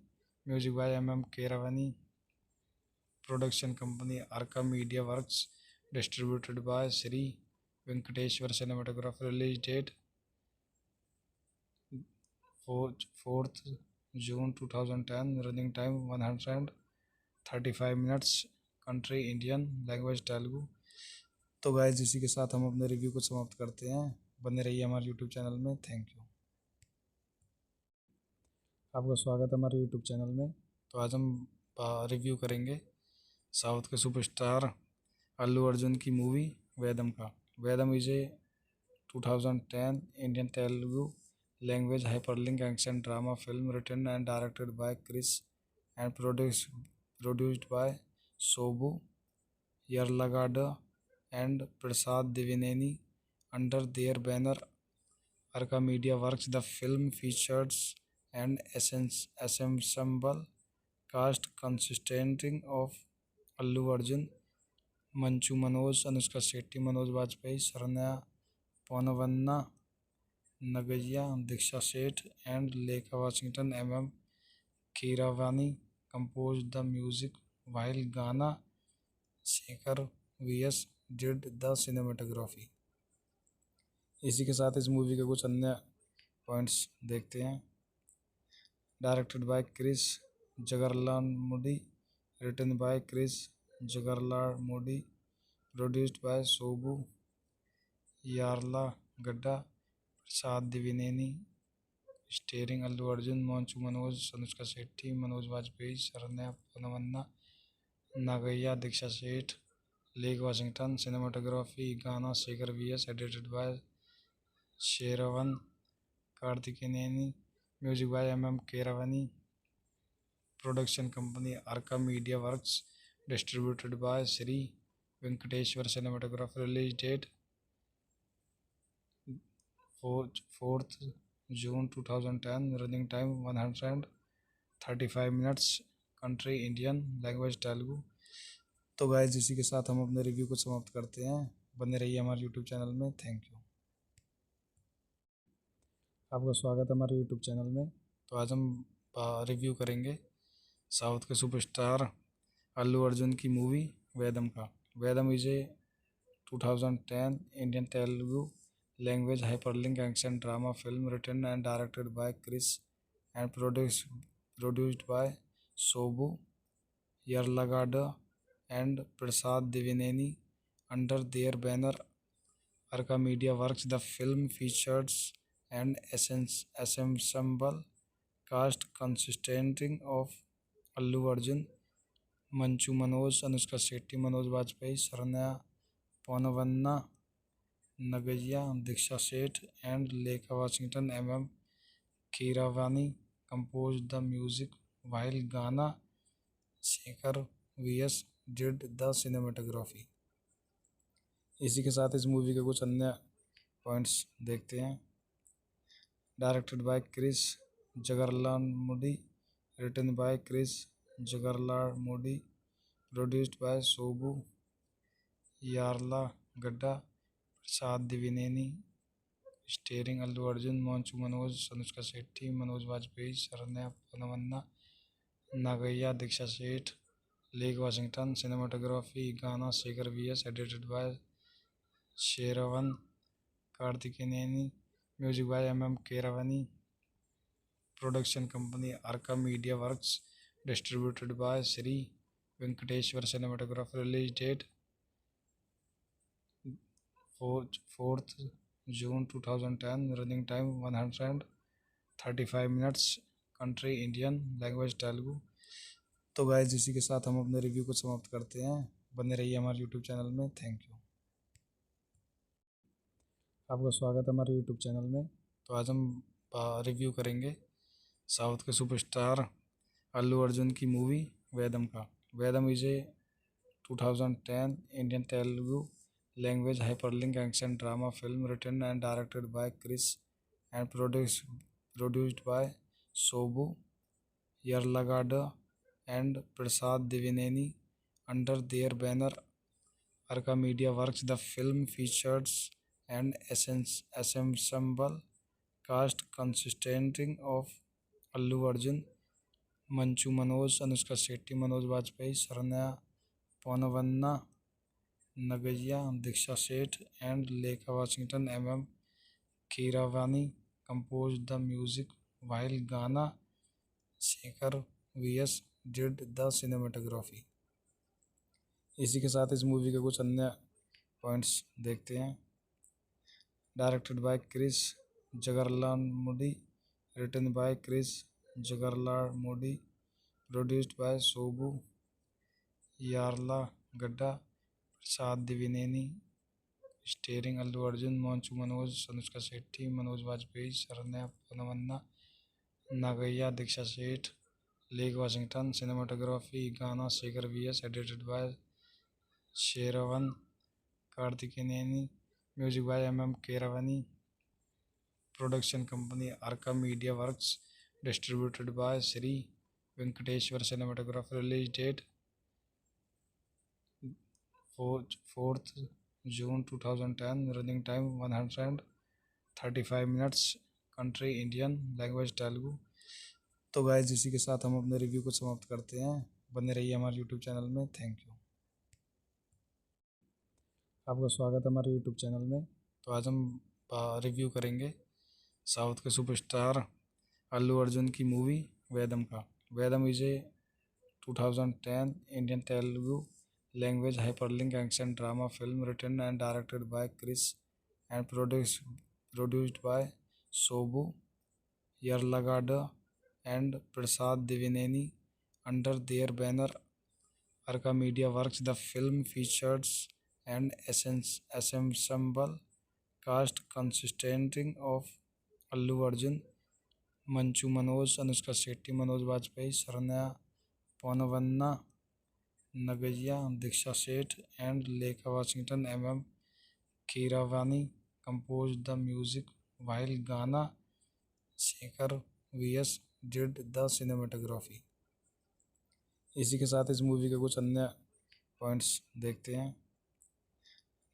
music by M Keeravani, production company Arka media works, distributed by Shri Venkateshwara cinematography. Release date 4th June 2010, running time 135 minutes, country Indian, language Telugu. तो guys इसी के साथ हम अपने review को समाप्त करते हैं। बने रहिए हमारे यूट्यूब चैनल में। Thank you. आपका स्वागत है हमारे यूट्यूब चैनल में। तो आज हम रिव्यू करेंगे साउथ के सुपरस्टार अल्लू अर्जुन की मूवी वेदम का। Vedam is a 2010 Indian Telugu language hyperlink action drama film written and directed by Krish and produced by सोबू Yarlagadda and Prasad Divineni under their banner Arca Media Works. The film features an ensemble cast consisting of Allu Arjun, Manchu Manoj, Anushka Shetty, Manoj Vajpayee, Saranya Ponavanna, Nagaya Diksha Seth, and Lekha Washington. M. Keeravani composed the music, while Ghana Shekhar VS did the cinematography. इसी के साथ इस movie के कुछ अन्य points देखते हैं। Directed by Krish Jagarlamudi, written by Krish Jagarlamudi, produced by सोबू Yarlagadda, Prasad Devineni, starring Allu Arjun, Manchu Manoj, Anushka Shetty, Manoj Vajpayee, Saranya पनवन्ना, नागैया Deeksha Seth, Lekha Washington. Cinematography Gnana Shekhar VS, edited by शेरवन कार्तिकेनेनी, music by M Keeravani, production company Arka media works, distributed by Shri Venkateshwara cinematography. Release date 4th June 2010, running time 135 minutes, country Indian, language Telugu. तो guys इसी के साथ हम अपने review को समाप्त करते हैं। बने रहिए हमारे यूट्यूब चैनल में। Thank you. आपका स्वागत है हमारे यूट्यूब चैनल में। तो आज हम रिव्यू करेंगे साउथ के सुपरस्टार अल्लू अर्जुन की मूवी वेदम का। Vedam is a 2010 Indian Telugu language hyperlink action drama film written and directed by Krish and produced by सोबू Yarlagadda and Prasad Divineni under their banner Arca Media Works. The film features an ensemble cast consisting of Allu Arjun, Manchu Manoj, Anushka Shetty, Manoj Vajpayee, Saranya Ponavanna, Nagaya Diksha Seth, and Lekha Washington. M. Keeravani composed the music, while Ghana Shekhar VS did the cinematography. इसी के साथ इस movie के कुछ अन्य points देखते हैं। Directed by Krish Jagarlamudi, written by Krish Jagarlamudi, produced by सोबू Yarlagadda, Prasad Devineni, starring Allu Arjun, Manchu Manoj, Anushka Shetty, Manoj Vajpayee, Saranya पनवन्ना, नागैया Deeksha Seth, Lekha Washington. Cinematography Gnana Shekhar VS, edited by शेरवन कार्तिकेनेनी, music by M Keeravani, production company Arka media works, distributed by Shri Venkateshwara cinematography. Release date 4th June 2010, running time 135 minutes, country Indian, language Telugu. तो guys इसी के साथ हम अपने review को समाप्त करते हैं। बने रहिए हमारे यूट्यूब चैनल में। Thank you. आपका स्वागत है हमारे यूट्यूब चैनल में। तो आज हम रिव्यू करेंगे साउथ के सुपरस्टार अल्लू अर्जुन की मूवी वेदम का। Vedam is a 2010 Indian Telugu language hyperlink action drama film written and directed by Krish and produced by सोबू Yarlagadda and Prasad Devineni under their banner Arca Media Works. The film features an ensemble cast consisting of Allu Arjun, Manchu Manoj, Anushka Shetty, Manoj Bajpayee, Saranya Ponavanna, Nagaya, Diksha Seth, and Lekha Washington. M.M. Keeravani composed the music, while Ghana Shekhar V.S. did the cinematography. इसी के साथ इस movie के कुछ अन्य points देखते हैं। Directed by Krish Jagarlamudi, written by Krish Jagarlamudi, produced by सोबू Yarlagadda, Prasad Devineni, starring Allu Arjun, Manchu Manoj, Anushka Shetty, Manoj Vajpayee, Saranya पोनवन्ना, नागैया, Deeksha Seth, Lekha Washington. Cinematography Gnana Shekhar VS, edited by शेरवन कार्तिकेनेनी, music by M Keeravani, production company Arka media works, distributed by Shri Venkateshwara cinematography. Release date 4th June 2010, running time 135 minutes, country Indian, language Telugu. तो guys इसी के साथ हम अपने review को समाप्त करते हैं। बने रहिए हमारे यूट्यूब चैनल में। Thank you. आपका स्वागत है हमारे यूट्यूब चैनल में। तो आज हम रिव्यू करेंगे साउथ के सुपरस्टार अल्लू अर्जुन की मूवी वेदम का। Vedam is a 2010 Indian Telugu language hyperlink action drama film written and directed by Krish and produced by सोबू Yarlagadda and Prasad Devineni under their banner Arca Media Works. The film features an ensemble cast consisting of Allu Arjun, Manchu Manoj, Anushka Shetty, Manoj Bajpayee, Saranya Ponavanna, Nagaya, Diksha Seth, and Lekha Washington. M.M. Keeravani composed the music, while Ghana Shekhar V.S. did the cinematography. इसी के साथ इस movie के कुछ अन्य points देखते हैं।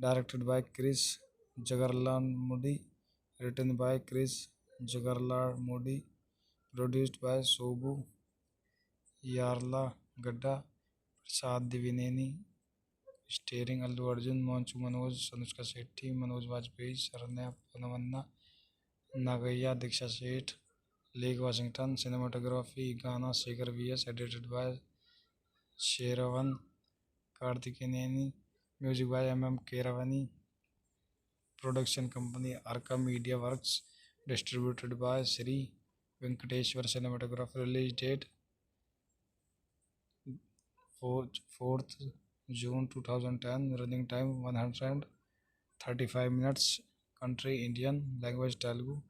Directed by Krish Jagarlamudi, written by Krish Jagarlamudi, produced by सोबू Yarlagadda, Prasad Devineni, starring Allu Arjun, Manchu Manoj, Anushka Shetty, Manoj Vajpayee, Saranya पोनवन्ना, नागैया, Deeksha Seth, Lekha Washington. Cinematography Gnana Shekhar VS, edited by शेरवन कार्तिकेनेनी, music by M Keeravani, production company Arka media works, distributed by Shri Venkateshwara cinematography. Release date 4th June 2010, running time 135 minutes, country Indian, language Telugu.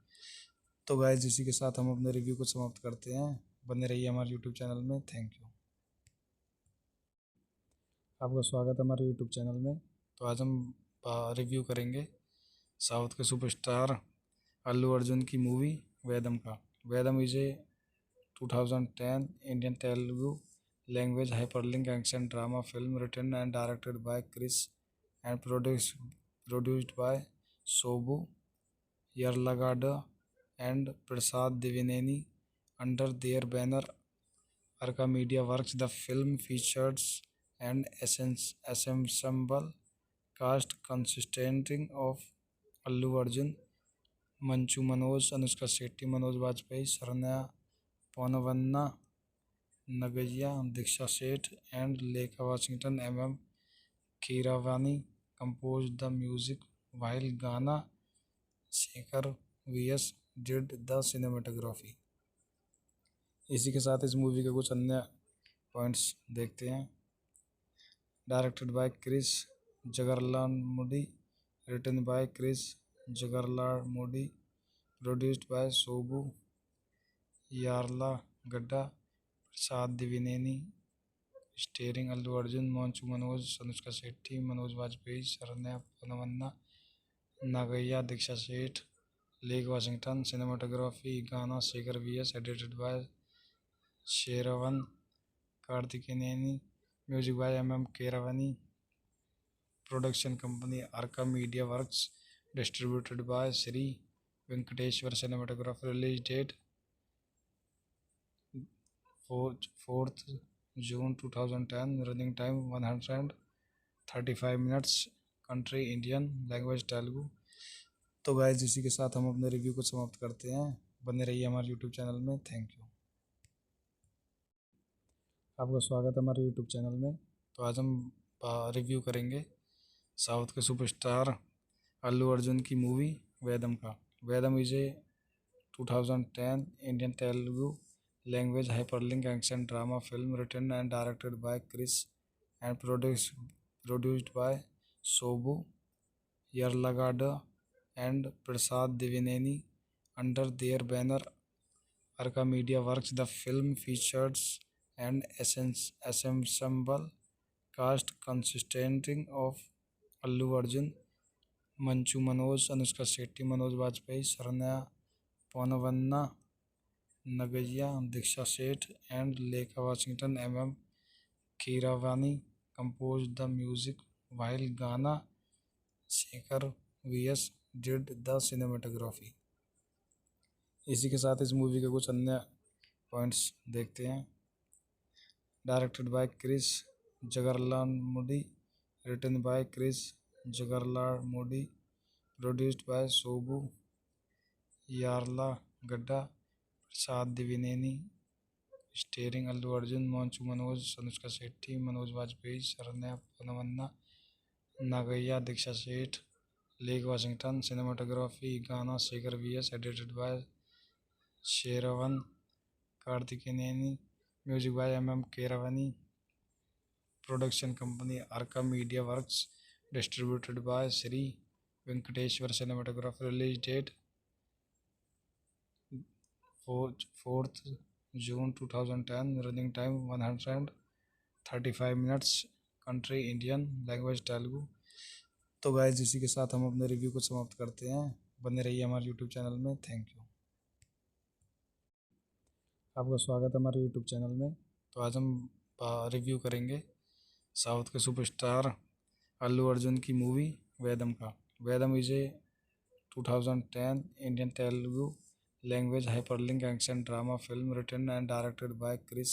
तो guys इसी के साथ हम अपने review को समाप्त करते हैं। बने रहिए हमारे यूट्यूब चैनल में। Thank you. आपका स्वागत है हमारे यूट्यूब चैनल में। तो आज हम रिव्यू करेंगे साउथ के सुपरस्टार अल्लू अर्जुन की मूवी वेदम का। Vedam is a 2010 Indian Telugu language hyperlink action drama film written and directed by Krish and produced by सोबू Yarlagadda and Prasad Devineni under their banner Arca Media Works. The film features an ensemble cast consisting of Allu Arjun, Manchu Manoj, Anushka Shetty, Manoj Bajpayee, Saranya Ponavanna, Nagaya, Diksha Seth, and Lekha Washington. M.M. Keeravani composed the music, while Ghana Shekhar V.S. did the cinematography. इसी के साथ इस movie के कुछ अन्य points देखते हैं। Directed by Krish Jagarlamudi, written by Krish Jagarlal produced by Sobu Yarlagadda, Prasad Divineni, starring Allu Arjun, Manchu Manoj, Anushka Shetty, Manoj Vajpayee, Sharanya Panavanna, Nagaya Diksha Seth, Lake Washington. Cinematography Gana Shekhar VS, edited by Sheravan Karthikeyaneni, music by MM Keeravani, production company Arka Media Works, distributed by Sri Venkateshwar Cinematography. Release date 4th June 2010. Running time 135 minutes. Country Indian, language Telugu. तो guys इसी के साथ हम अपने review को समाप्त करते हैं। बने रहिए हमारे यूट्यूब चैनल में। Thank you. आपका स्वागत है हमारे यूट्यूब चैनल में। तो आज हम रिव्यू करेंगे साउथ के सुपरस्टार अल्लू अर्जुन की मूवी वेदम का। Vedam is a 2010 Indian Telugu language hyperlink action drama film written and directed by Krish and produced by सोबू Yarlagadda and Prasad Divineni under their banner Arka Media Works. The film features an ensemble cast consisting of Allu Arjun, Manchu Manoj, Anushka Shetty, Manoj Vajpayee, Sharanya Panavanna, Nagaya Diksha Seth, and Lake Washington. MM Keeravani composed the music while Gana Shekhar VS did the cinematography. इसी के साथ इस movie के कुछ अन्य points देखते हैं। Directed by Krish Jagarlamudi, written by Krish Jagarlamudi, produced by सोबू Yarlagadda, Prasad Devineni, starring Allu Arjun, Manchu Manoj, Anushka Shetty, Manoj Vajpayee, Saranya पनवन्ना, नागैया Deeksha Seth, Lekha Washington. Cinematography Gnana Shekhar VS, edited by शेरवन कार्तिकेयनी, music by MM Keeravani, production company Arka media works, distributed by Shri Venkateshwara cinematography. Release date 4th June 2010। Running time 135 minutes. Country Indian, language Telugu. तो guys इसी के साथ हम अपने review को समाप्त करते हैं। बने रहिए हमारे यूट्यूब चैनल में। Thank you. आपका स्वागत है हमारे यूट्यूब चैनल में। तो आज हम रिव्यू करेंगे साउथ के सुपरस्टार अल्लू अर्जुन की मूवी वेदम का। Vedam is a 2010 Indian Telugu language hyperlink action drama film written and directed by Krish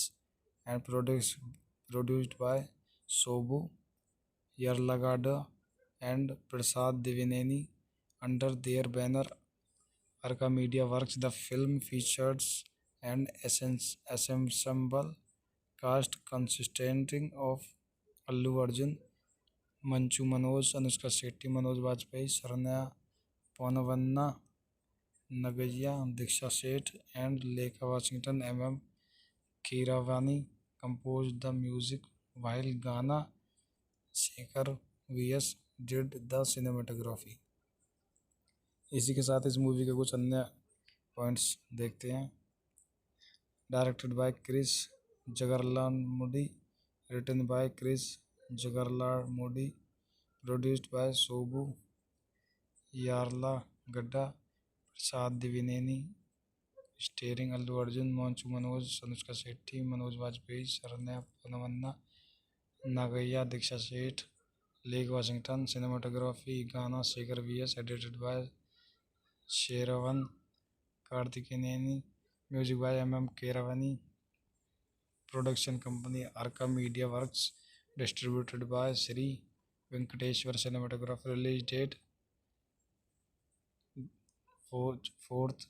and produced by सोबू Yarlagadda and Prasad Divineni under their banner Arka Media Works. The film features an ensemble cast consisting of Allu Arjun, Manchu Manoj, Anushka Shetty, Manoj Vajpayee, Sharanya Panavanna, Nagaya Diksha Seth, and Lake Washington. MM Keeravani composed the music while Gana Shekhar VS did the cinematography. इसी के साथ इस movie के कुछ अन्य points देखते हैं। Directed by Krish Jagarlamudi, written by Krish Jagarlamudi, produced by सोबू Yarlagadda, Prasad Devineni, starring Allu Arjun, Manchu Manoj, Anushka Shetty, Manoj Vajpayee, Saranya पनवन्ना, नागैया Deeksha Seth, Lekha Washington. Cinematography Gnana Shekhar VS, edited by शेरवन कार्तिकेयनी, music by MM Keeravani, production company Arka media works, distributed by Shri Venkateshwara cinematography. Release date 4th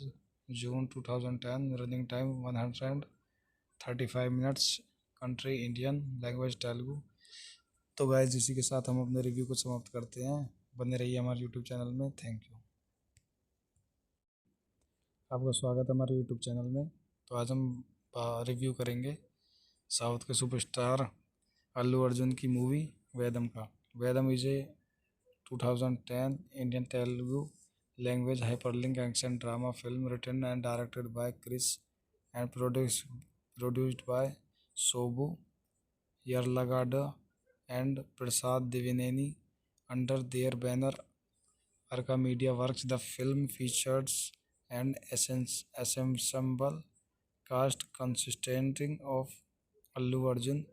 June 2010। Running time 135 minutes. Country Indian, language Telugu. तो guys इसी के साथ हम अपने review को समाप्त करते हैं। बने रहिए हमारे यूट्यूब चैनल में। Thank you. आपका स्वागत है हमारे यूट्यूब चैनल में। तो आज हम रिव्यू करेंगे साउथ के सुपरस्टार अल्लू अर्जुन की मूवी वेदम का। Vedam is a 2010 Indian Telugu language hyperlink action drama film written and directed by Chris and produced by Sobu Yarlagadda and Prasad Divineni under their banner Arca Media Works. The film features an ensemble cast consisting of Allu Arjun,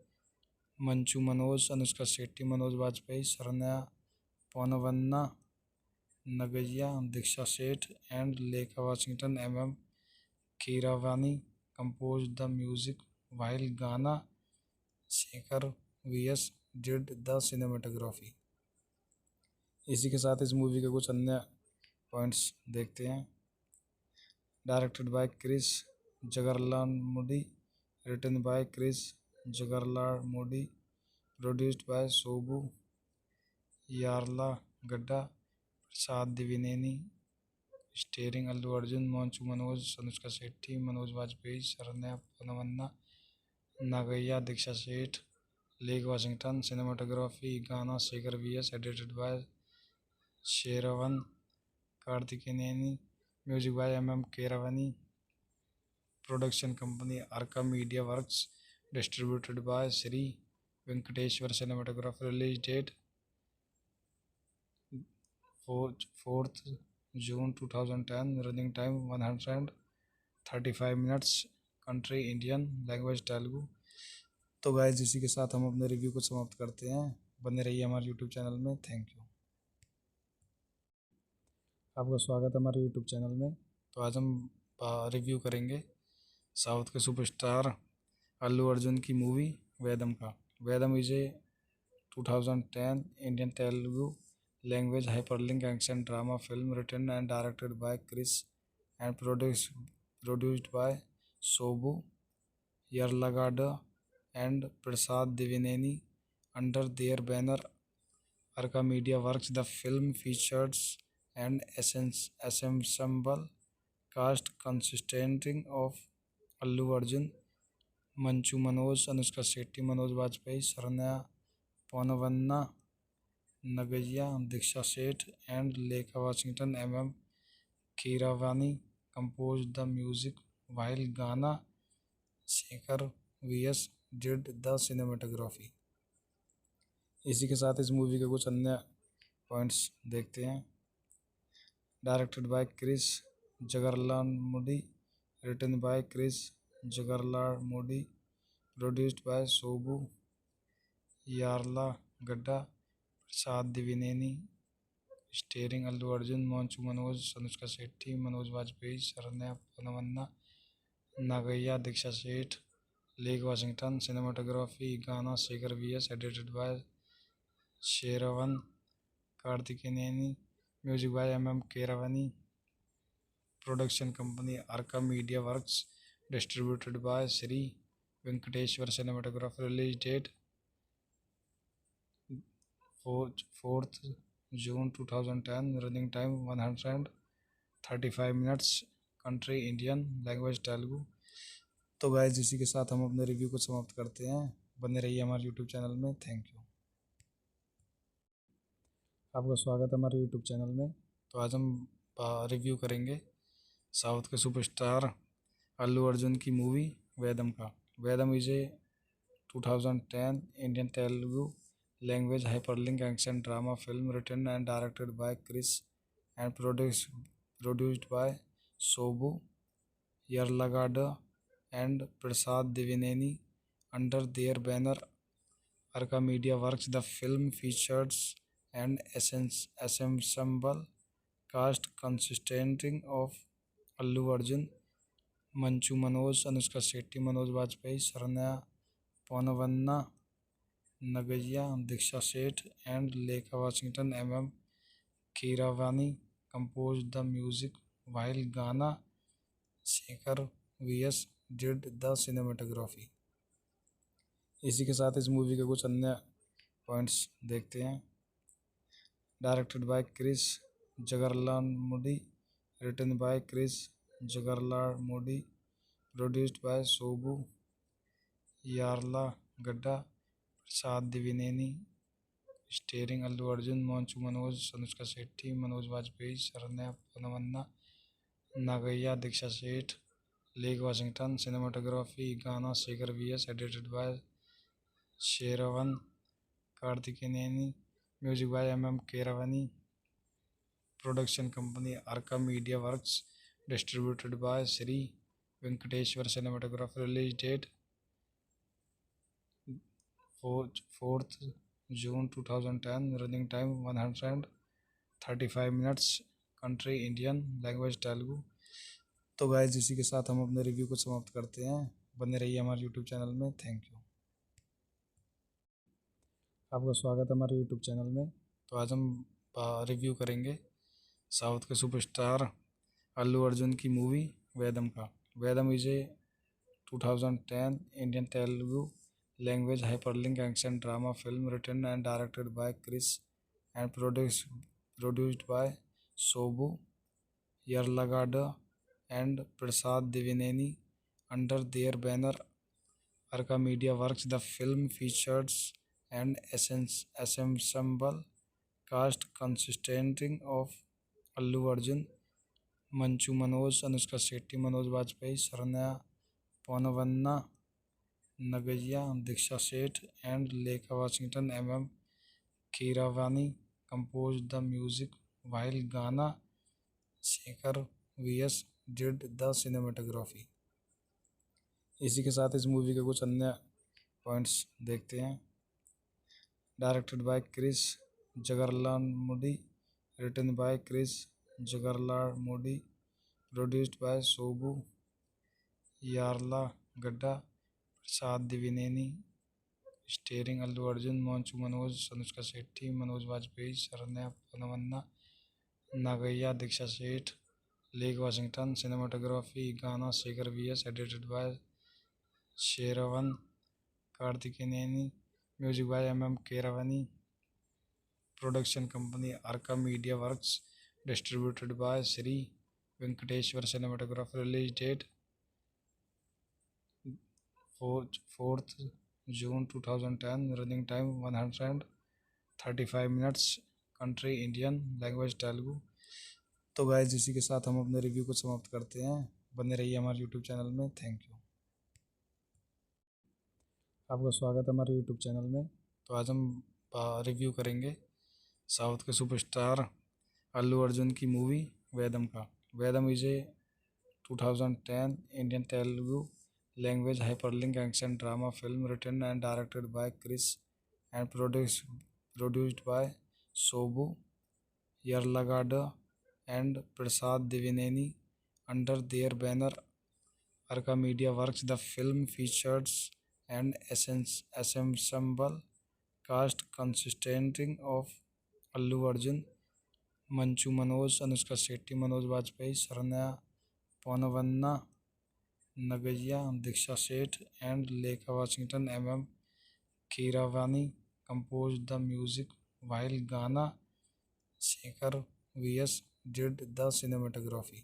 Manchu Manoj, Anushka Shetty, Manoj Bajpayee, Saranya Ponavanna, Nagaya, Diksha Seth, and Lekha Washington. Keeravani composed the music while Ghana Shekhar VS did the cinematography. इसी के साथ इस movie के कुछ अन्य points देखते हैं। Directed by Krish Jagarlamudi, written by Krish Jagarlamudi, produced by सोबू Yarlagadda, Prasad Devineni, starring Allu Arjun, Manchu Manoj, Anushka Shetty, Manoj Vajpayee, Saranya पोनवन्ना, नागैया, Deeksha Seth, Lekha Washington. Cinematography Gnana Shekhar VS, edited by शेरवन कार्तिकेनेनी, music by Keeravani, production company Arka media works, distributed by Shri Venkateshwara cinematography. Release date 4th June 2010, running time 135 minutes, country Indian, language Telugu. तो guys इसी के साथ हम अपने review को समाप्त करते हैं। बने रहिए हमारे यूट्यूब चैनल में। Thank you. आपका स्वागत है हमारे यूट्यूब चैनल में। तो आज हम रिव्यू करेंगे साउथ के सुपरस्टार अल्लू अर्जुन की मूवी वेदम का। Vedam is a 2010 Indian Telugu language hyperlink action drama film written and directed by Krish and produced by सोबू Yarlagadda and Prasad Devineni under their banner Arca Media Works. The film features an ensemble cast consisting of Allu Arjun, Manchu Manoj, Anushka Shetty, Manoj Bajpayee, Saranya Ponavanna, Nagaya, Diksha Seth, and Lekha Washington. Keeravani composed the music while Ghana Shekhar VS did the cinematography. इसी के साथ इस movie के कुछ अन्य points देखते हैं। Directed by Krish Jagarlamudi, written by Krish Jagarlamudi, produced by सोबू Yarlagadda, Prasad Devineni, starring Allu Arjun, Manchu Manoj, Anushka Shetty, Manoj Vajpayee, Saranya पोनवन्ना, नागैया, Deeksha Seth, Lekha Washington. Cinematography Gnana Shekhar VS, edited by शेरवन कार्तिकेनेनी, music by Keeravani, production company Arka media works, distributed by Shri Venkateshwara cinematography. Release date 4th June 2010, running time 135 minutes, country Indian, language Telugu. तो guys इसी के साथ हम अपने review को समाप्त करते हैं। बने रहिए हमारे यूट्यूब चैनल में। Thank you. आपका स्वागत है हमारे यूट्यूब चैनल में। तो आज हम रिव्यू करेंगे साउथ के सुपरस्टार अल्लू अर्जुन की मूवी वेदम का। Vedam is a 2010 Indian Telugu language hyperlink action drama film written and directed by Krish and produced by सोबू Yarlagadda and Prasad Devineni under their banner Arca Media Works. The film features an ensemble cast consisting of Allu Arjun, Manchu Manoj, Anushka Shetty, Manoj Bajpayee, Saranya Ponavanna, Nagaya, Diksha Seth, and Lekha Washington. Keeravani composed the music while Ghana Shekhar VS did the cinematography. इसी के साथ इस movie के कुछ अन्य points देखते हैं। Directed by Krish Jagarlamudi, written by Krish Jagarlamudi, produced by सोबू Yarlagadda, Prasad Devineni, starring Allu Arjun, Manchu Manoj, Anushka Shetty, Manoj Vajpayee, Saranya पनवन्ना, नागैया, Deeksha Seth, Lekha Washington. Cinematography Gnana Shekhar VS, edited by शेरवन कार्तिकेयनी, music by MM Keeravani, production company Arka media works, distributed by Shri Venkateshwara cinematography. Release date 4th June 2010, running time 135 minutes, country Indian, language Telugu. तो guys इसी के साथ हम अपने review को समाप्त करते हैं। बने रहिए हमारे यूट्यूब चैनल में। Thank you. आपका स्वागत है हमारे यूट्यूब चैनल में। तो आज हम रिव्यू करेंगे साउथ के सुपरस्टार अल्लू अर्जुन की मूवी वेदम का। Vedam is a 2010 Indian Telugu language hyperlink action drama film written and directed by Krish and produced by सोबू Yarlagadda and Prasad Divineni under their banner Arka Media Works. The film features an ensemble cast consisting of Allu Arjun, Manchu Manoj, Anushka Shetty, Manoj Vajpayee, Saranya Ponavanna, Nagaya, Diksha Seth, and Lekha Washington. MM Keeravani composed the music, while Ghana Shekhar VS did the cinematography. इसी के साथ इस movie के कुछ अन्य points देखते हैं। Directed by Krish Jagarlamudi, written by Krish Jagarlamudi, produced by सोबू Yarlagadda, Prasad Devineni, starring Allu Arjun, Manchu Manoj, Anushka Shetty, Manoj Vajpayee, Saranya पनवन्ना, नागैया, Deeksha Seth, Lekha Washington. Cinematography Gnana Shekhar VS, edited by शेरवन कार्तिकेयनी, music by MM Keeravani, production company Arka media works, distributed by Shri Venkateshwara cinematography. Release date 4th June 2010, running time 135 minutes, country Indian, language Telugu. तो guys इसी के साथ हम अपने review को समाप्त करते हैं। बने रहिए हमारे यूट्यूब चैनल में। Thank you. आपका स्वागत है हमारे यूट्यूब चैनल में। तो आज हम रिव्यू करेंगे साउथ के सुपरस्टार अल्लू अर्जुन की मूवी वेदम का। Vedam is a 2010 Indian Telugu language hyperlink action drama film written and directed by Krish and produced by सोबू Yarlagadda and Prasad Divineni under their banner Arka Media Works. The film features an ensemble cast consisting of Allu Arjun, Manchu Manoj, Anushka Shetty, Manoj Vajpayee, Saranya Ponavanna, Nagaya, Diksha Seth, and Lekha Washington. MM Keeravani composed the music, while Ghana Shekhar VS did the cinematography.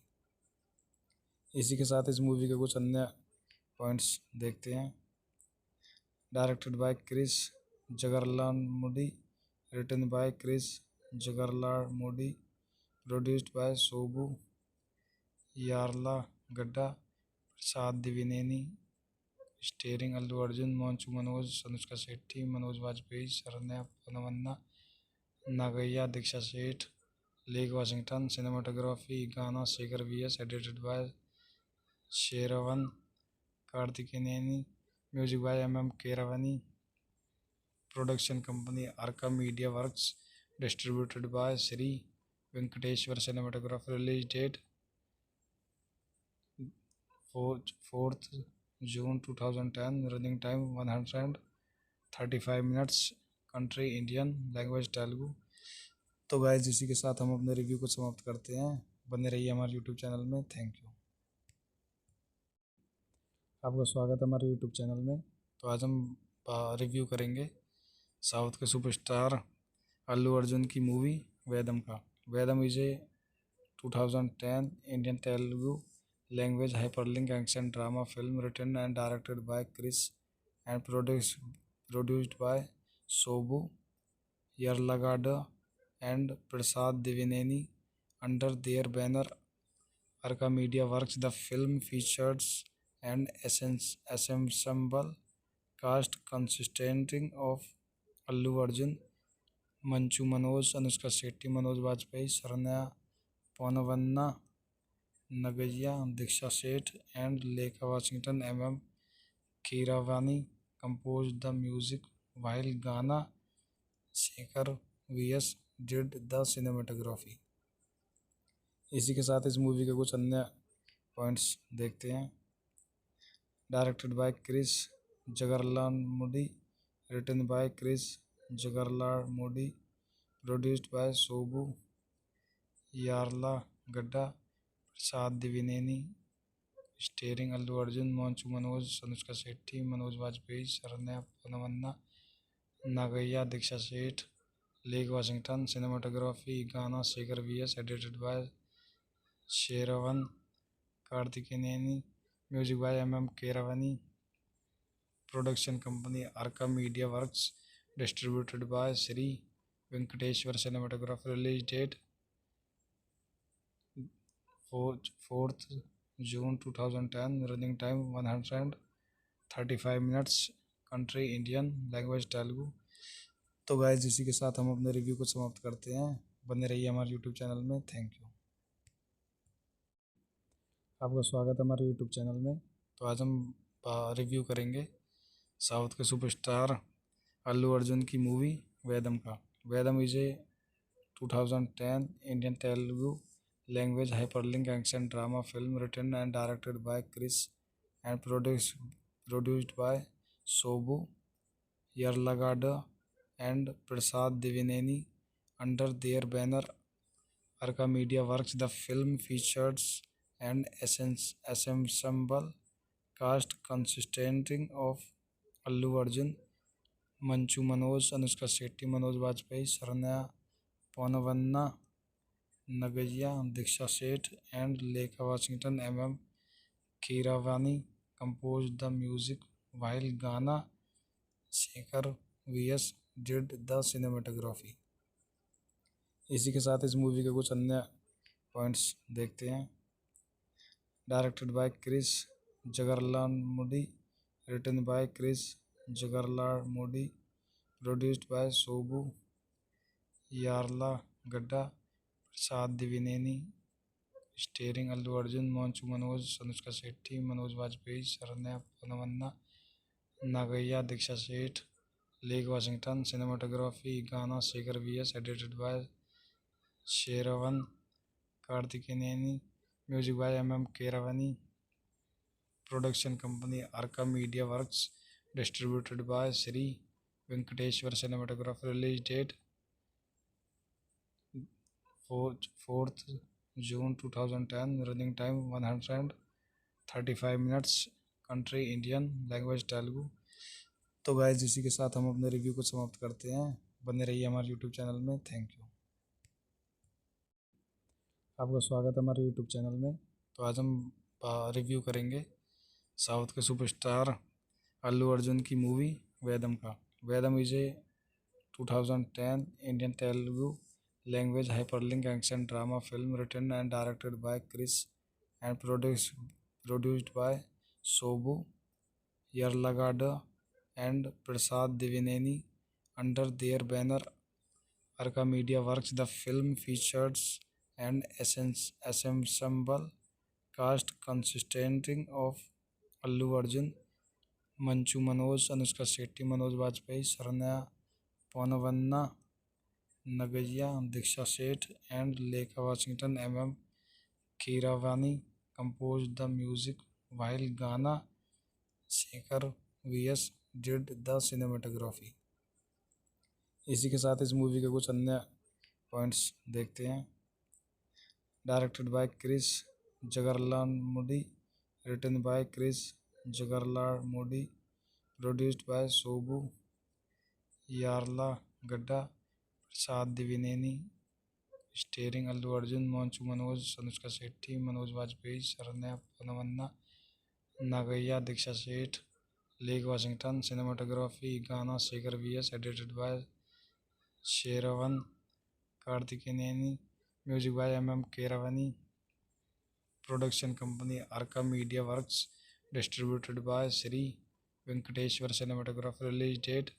इसी के साथ इस movie के कुछ अन्य points देखते हैं। Directed by Krish Jagarlamudi, written by Krish Jagarlamudi, produced by सोबू Yarlagadda, Prasad Devineni, starring Allu Arjun, Manchu Manoj, Anushka Shetty, Manoj Vajpayee, Saranya पनवन्ना, नागैया, Deeksha Seth, Lekha Washington. Cinematography Gnana Shekhar VS, edited by शेरवन कार्तिकेयनी, music by MM Keeravani, production company Arka media works, distributed by Shri Venkateshwara cinematography. Release date 4th June 2010, running time 135 minutes, country Indian, language Telugu. तो guys इसी के साथ हम अपने review को समाप्त करते हैं। बने रहिए हमारे यूट्यूब चैनल में। Thank you. आपका स्वागत है हमारे यूट्यूब चैनल में। तो आज हम रिव्यू करेंगे साउथ के सुपरस्टार अल्लू अर्जुन की मूवी वेदम का। Vedam is a 2010 Indian Telugu language hyperlink action drama film written and directed by Krish and produced by Shobu Yarlagadda and Prasad Devineni under their banner Arca Media Works. The film features an ensemble cast consisting of Allu Arjun, Manchu Manoj, Anushka Shetty, Manoj Bajpayee, Saranya Ponavanna, Nagaya, Diksha Seth, and Lekha Washington. Keeravani composed the music while Ghana Shekhar VS did the cinematography. इसी के साथ इस movie के कुछ अन्य points देखते हैं। Directed by Krish जगरलाल Modi, written by Krish Jagarlamudi, produced by सोबू Yarlagadda, Prasad Devineni, starring Allu Arjun, Manchu Manoj, Anushka Shetty, Manoj Vajpayee, Saranya पोनवन्ना, नागैया, Deeksha Seth, Lekha Washington. Cinematography Gnana Shekhar VS, edited by शेरवन कार्तिकेयनी, music by MM Keeravani, production company Arka media works, distributed by Shri Venkateshwara cinematography. Release date 4th June 2010, running time 135 minutes, country Indian, language Telugu. तो guys इसी के साथ हम अपने review को समाप्त करते हैं। बने रहिए हमारे यूट्यूब चैनल में। Thank you. आपका स्वागत है हमारे यूट्यूब चैनल में। तो आज हम रिव्यू करेंगे साउथ के सुपरस्टार अल्लू अर्जुन की मूवी वेदम का। Vedam is a 2010 Indian Telugu language hyperlink action drama film written and directed by Krish and produced by सोबू Yarlagadda and Prasad Devineni under their banner Arca Media Works. The film features an ensemble cast consisting of Allu Arjun, Manchu Manoj, Anushka Shetty, Manoj Bajpayee, Saranya Ponavanna, Nagaya, Diksha Seth, and Lekha Washington. Keeravani composed the music while Ghana Shekhar VS did the cinematography. इसी के साथ इस movie के कुछ अन्य points देखते हैं। Directed by Krish जगरलाल Modi, written by Krish Jagarlamudi, produced by सोबू Yarlagadda, Prasad Devineni, starring Allu Arjun, Manchu Manoj, Anushka Shetty, Manoj Vajpayee, Saranya पोनवन्ना, नागैया, Deeksha Seth, Lekha Washington. Cinematography Gnana Shekhar VS, edited by शेरवन कार्तिकेयनी, music by MM Keeravani, production company Arka media works, distributed by Shri Venkateshwara cinematography. Release date 4th June 2010, running time 135 minutes, country Indian, language Telugu. तो guys इसी के साथ हम अपने review को समाप्त करते हैं। बने रहिए हमारे यूट्यूब चैनल में। Thank you. आपका स्वागत है हमारे यूट्यूब चैनल में। तो आज हम रिव्यू करेंगे साउथ के सुपरस्टार अल्लू अर्जुन की मूवी वेदम का। Vedam is a 2010 Indian Telugu language hyperlink action drama film written and directed by Krish and produced by सोबू Yarlagadda and Prasad Devineni under their banner Arca Media Works. The film features an ensemble cast consisting of Allu Arjun, Manchu Manoj, Anushka Shetty, Manoj Bajpayee, Saranya Ponavanna, Nagaya, Diksha Seth, and Lekha Washington. Keeravani composed the music while Ghana Shekhar VS did the cinematography. इसी के साथ इस movie के कुछ अन्य points देखते हैं। Directed by Krish जगरलाल Modi, written by Krish Jagarlamudi, produced by सोबू Yarlagadda, Prasad Devineni, starring Allu Arjun, Manchu Manoj, Anushka Shetty, Manoj Vajpayee, Saranya पोनवन्ना, नागैया, Deeksha Seth, Lekha Washington. Cinematography Gnana Shekhar VS, edited by Sheravan Karthikeyaneni, music by M.M. Keeravani, production company Arka Media Works, distributed by Sri Venkateshwar Cinematography, release date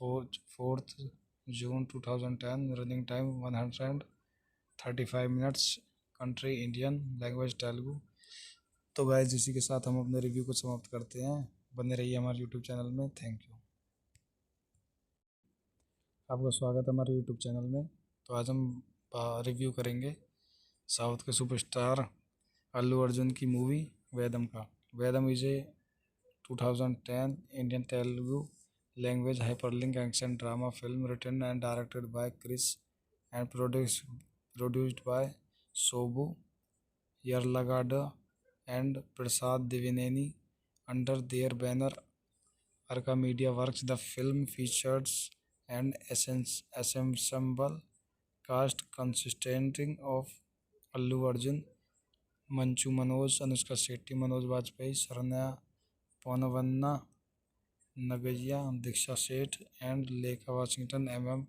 4th June 2010, running time 135 minutes, country Indian, language Telugu। तो guys इसी के साथ हम अपने review को समाप्त करते हैं। बने रहिए हमारे यूट्यूब चैनल में। Thank you. आपका स्वागत है हमारे यूट्यूब चैनल में। तो आज हम रिव्यू करेंगे साउथ के सुपरस्टार अल्लू अर्जुन की मूवी वेदम का। Vedam is a 2010 Indian Telugu language hyperlink action drama film written and directed by Krish and produced by सोबू Yarlagadda and Prasad Divineni under their banner Arka Media Works. The film features an ensemble cast consisting of Allu Arjun, Manchu Manoj, Anushka Shetty, Manoj Bajpayee, Saranya Ponavanna, Nagaya, Diksha Seth, and Lekha Washington. M.M.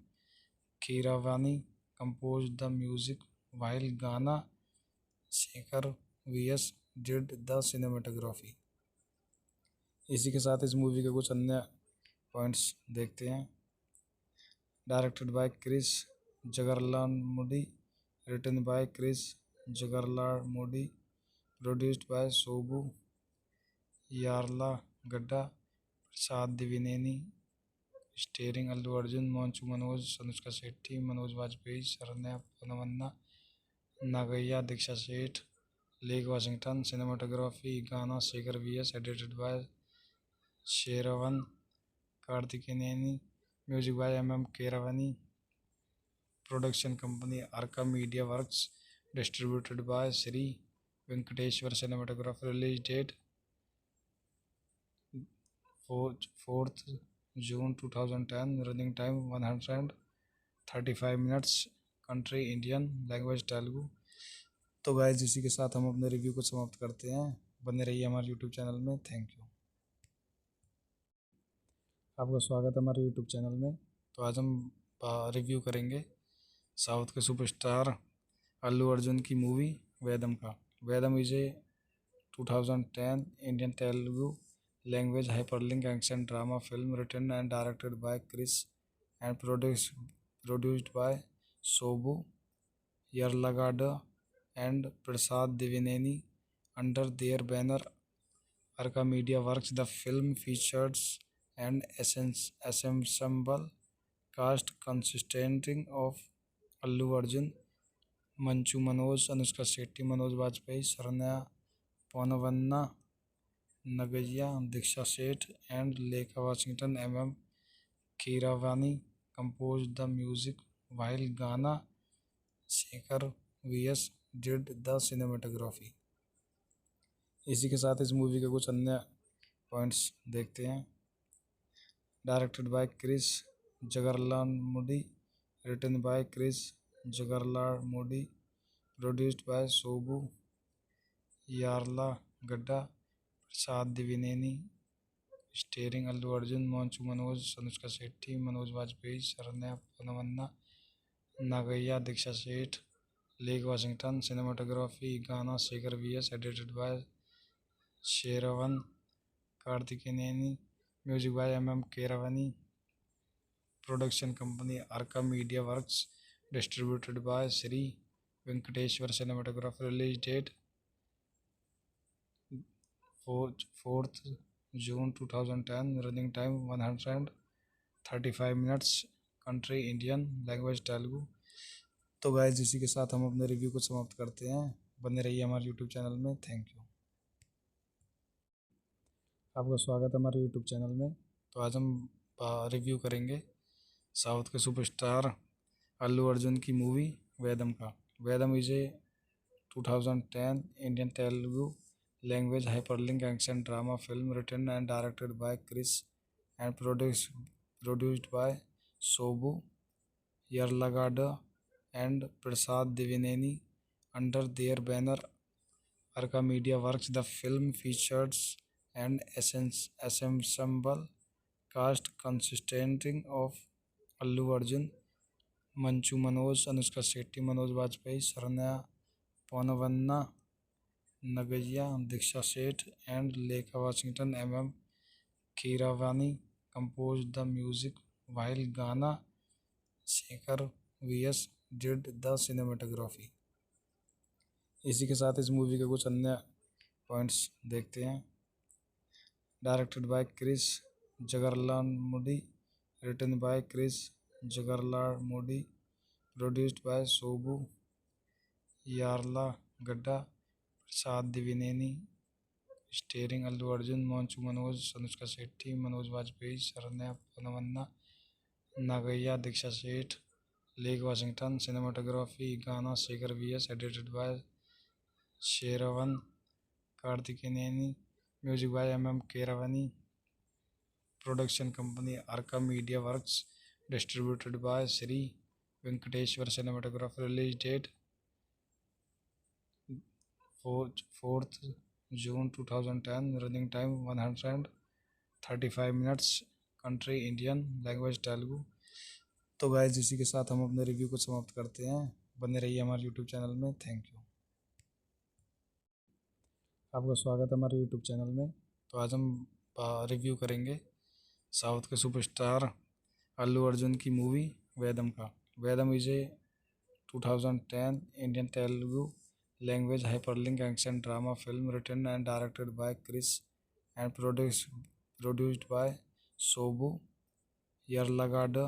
Keeravani composed the music while Ghana Shekhar V.S. did the cinematography। इसी के साथ इस movie के कुछ अन्य points देखते हैं। Directed by Krish Jagarlamudi, written by Krish Jagarlamudi, produced by सोबू Yarlagadda, Prasad Devineni, starring Allu Arjun, Manchu Manoj, Anushka Shetty, Manoj Vajpayee, Saranya पोनवन्ना, नागैया, Deeksha Seth, Lekha Washington. Cinematography Gnana Shekar V S. Edited by शेरवन कार्तिकेयनी, music by M.M. Keeravani, production company Arka media works, distributed by Shri Venkateshwara cinematography, release date 4th June 2010, running time 135 minutes, country Indian, language Telugu. तो guys इसी के साथ हम अपने review को समाप्त करते हैं। बने रहिए हमारे यूट्यूब चैनल में। Thank you. आपका स्वागत है हमारे यूट्यूब चैनल में। तो आज हम रिव्यू करेंगे साउथ के सुपरस्टार अल्लू अर्जुन की मूवी वेदम का। Vedam is a 2010 Indian Telugu language hyperlink action drama film written and directed by Krish and produced by सोबू Yarlagadda and Prasad Divineni under their banner Arka Media Works. The film features an ensemble cast consisting of Allu Arjun, Manchu Manoj, Anushka Shetty, Manoj Bajpayee, Saranya Ponavanna, Nagaya, Diksha Seth, and Lekha Washington. M.M. Keeravani composed the music while Ghana Shekhar V.S. did the cinematography। इसी के साथ इस movie के कुछ अन्य points देखते हैं। Directed by Krish Jagarlamudi, written by Krish Jagarlamudi, produced by सोबू Yarlagadda, Prasad Devineni, starring Allu Arjun, Manchu Manoj, Anushka Shetty, Manoj Vajpayee, Saranya पोनवन्ना, नागैया, Deeksha Seth, Lekha Washington. Cinematography Gnana Shekar V S. Edited by शेरवन कार्तिकेयनी, music by M.M. Keeravani, production company Arka media works, distributed by Shri Venkateshwara cinematography, release date 4th June 2010, running time 135 minutes, country Indian, language Telugu. तो guys इसी के साथ हम अपने review को समाप्त करते हैं। बने रहिए हमारे यूट्यूब चैनल में। Thank you. आपका स्वागत है हमारे यूट्यूब चैनल में। तो आज हम रिव्यू करेंगे साउथ के सुपरस्टार अल्लू अर्जुन की मूवी वेदम का। Vedam is a 2010 Indian Telugu language hyperlink action drama film written and directed by Krish and produced by सोबू Yarlagadda and Prasad Divineni under their banner Arka Media Works. The film features an ensemble cast consisting of Allu Arjun, Manchu Manoj, Anushka Shetty, Manoj Bajpayee, Saranya Ponavanna, Nagaya, Diksha Seth, and Lekha Washington. M.M. Keeravani composed the music, while Gana Shekhar V.S. did the cinematography. इसी के साथ इस movie के कुछ अन्य points देखते हैं। Directed by Krish जगरलाल Modi, written by Krish Jagarlamudi, produced by सोबू Yarlagadda, Prasad Devineni, starring Allu Arjun, Manchu Manoj, Anushka Shetty, Manoj Vajpayee, Saranya पनवन्ना, नागैया, Deeksha Seth, Lekha Washington. Cinematography Gnana Shekhar VS, edited by शेरवन कार्तिकेयनी, music by M Keeravani, production company Arka media works, distributed by Shri Venkateshwara cinematography. Release date 4th June 2010, running time 135 minutes, country Indian, language Telugu. तो guys इसी के साथ हम अपने review को समाप्त करते हैं। बने रहिए हमारे यूट्यूब चैनल में। Thank you. आपका स्वागत है हमारे यूट्यूब चैनल में। तो आज हम रिव्यू करेंगे साउथ के सुपरस्टार अल्लू अर्जुन की मूवी वेदम का। Vedam is a 2010 Indian Telugu language hyperlink action drama film written and directed by Chris and produced by Sobu Yarlagada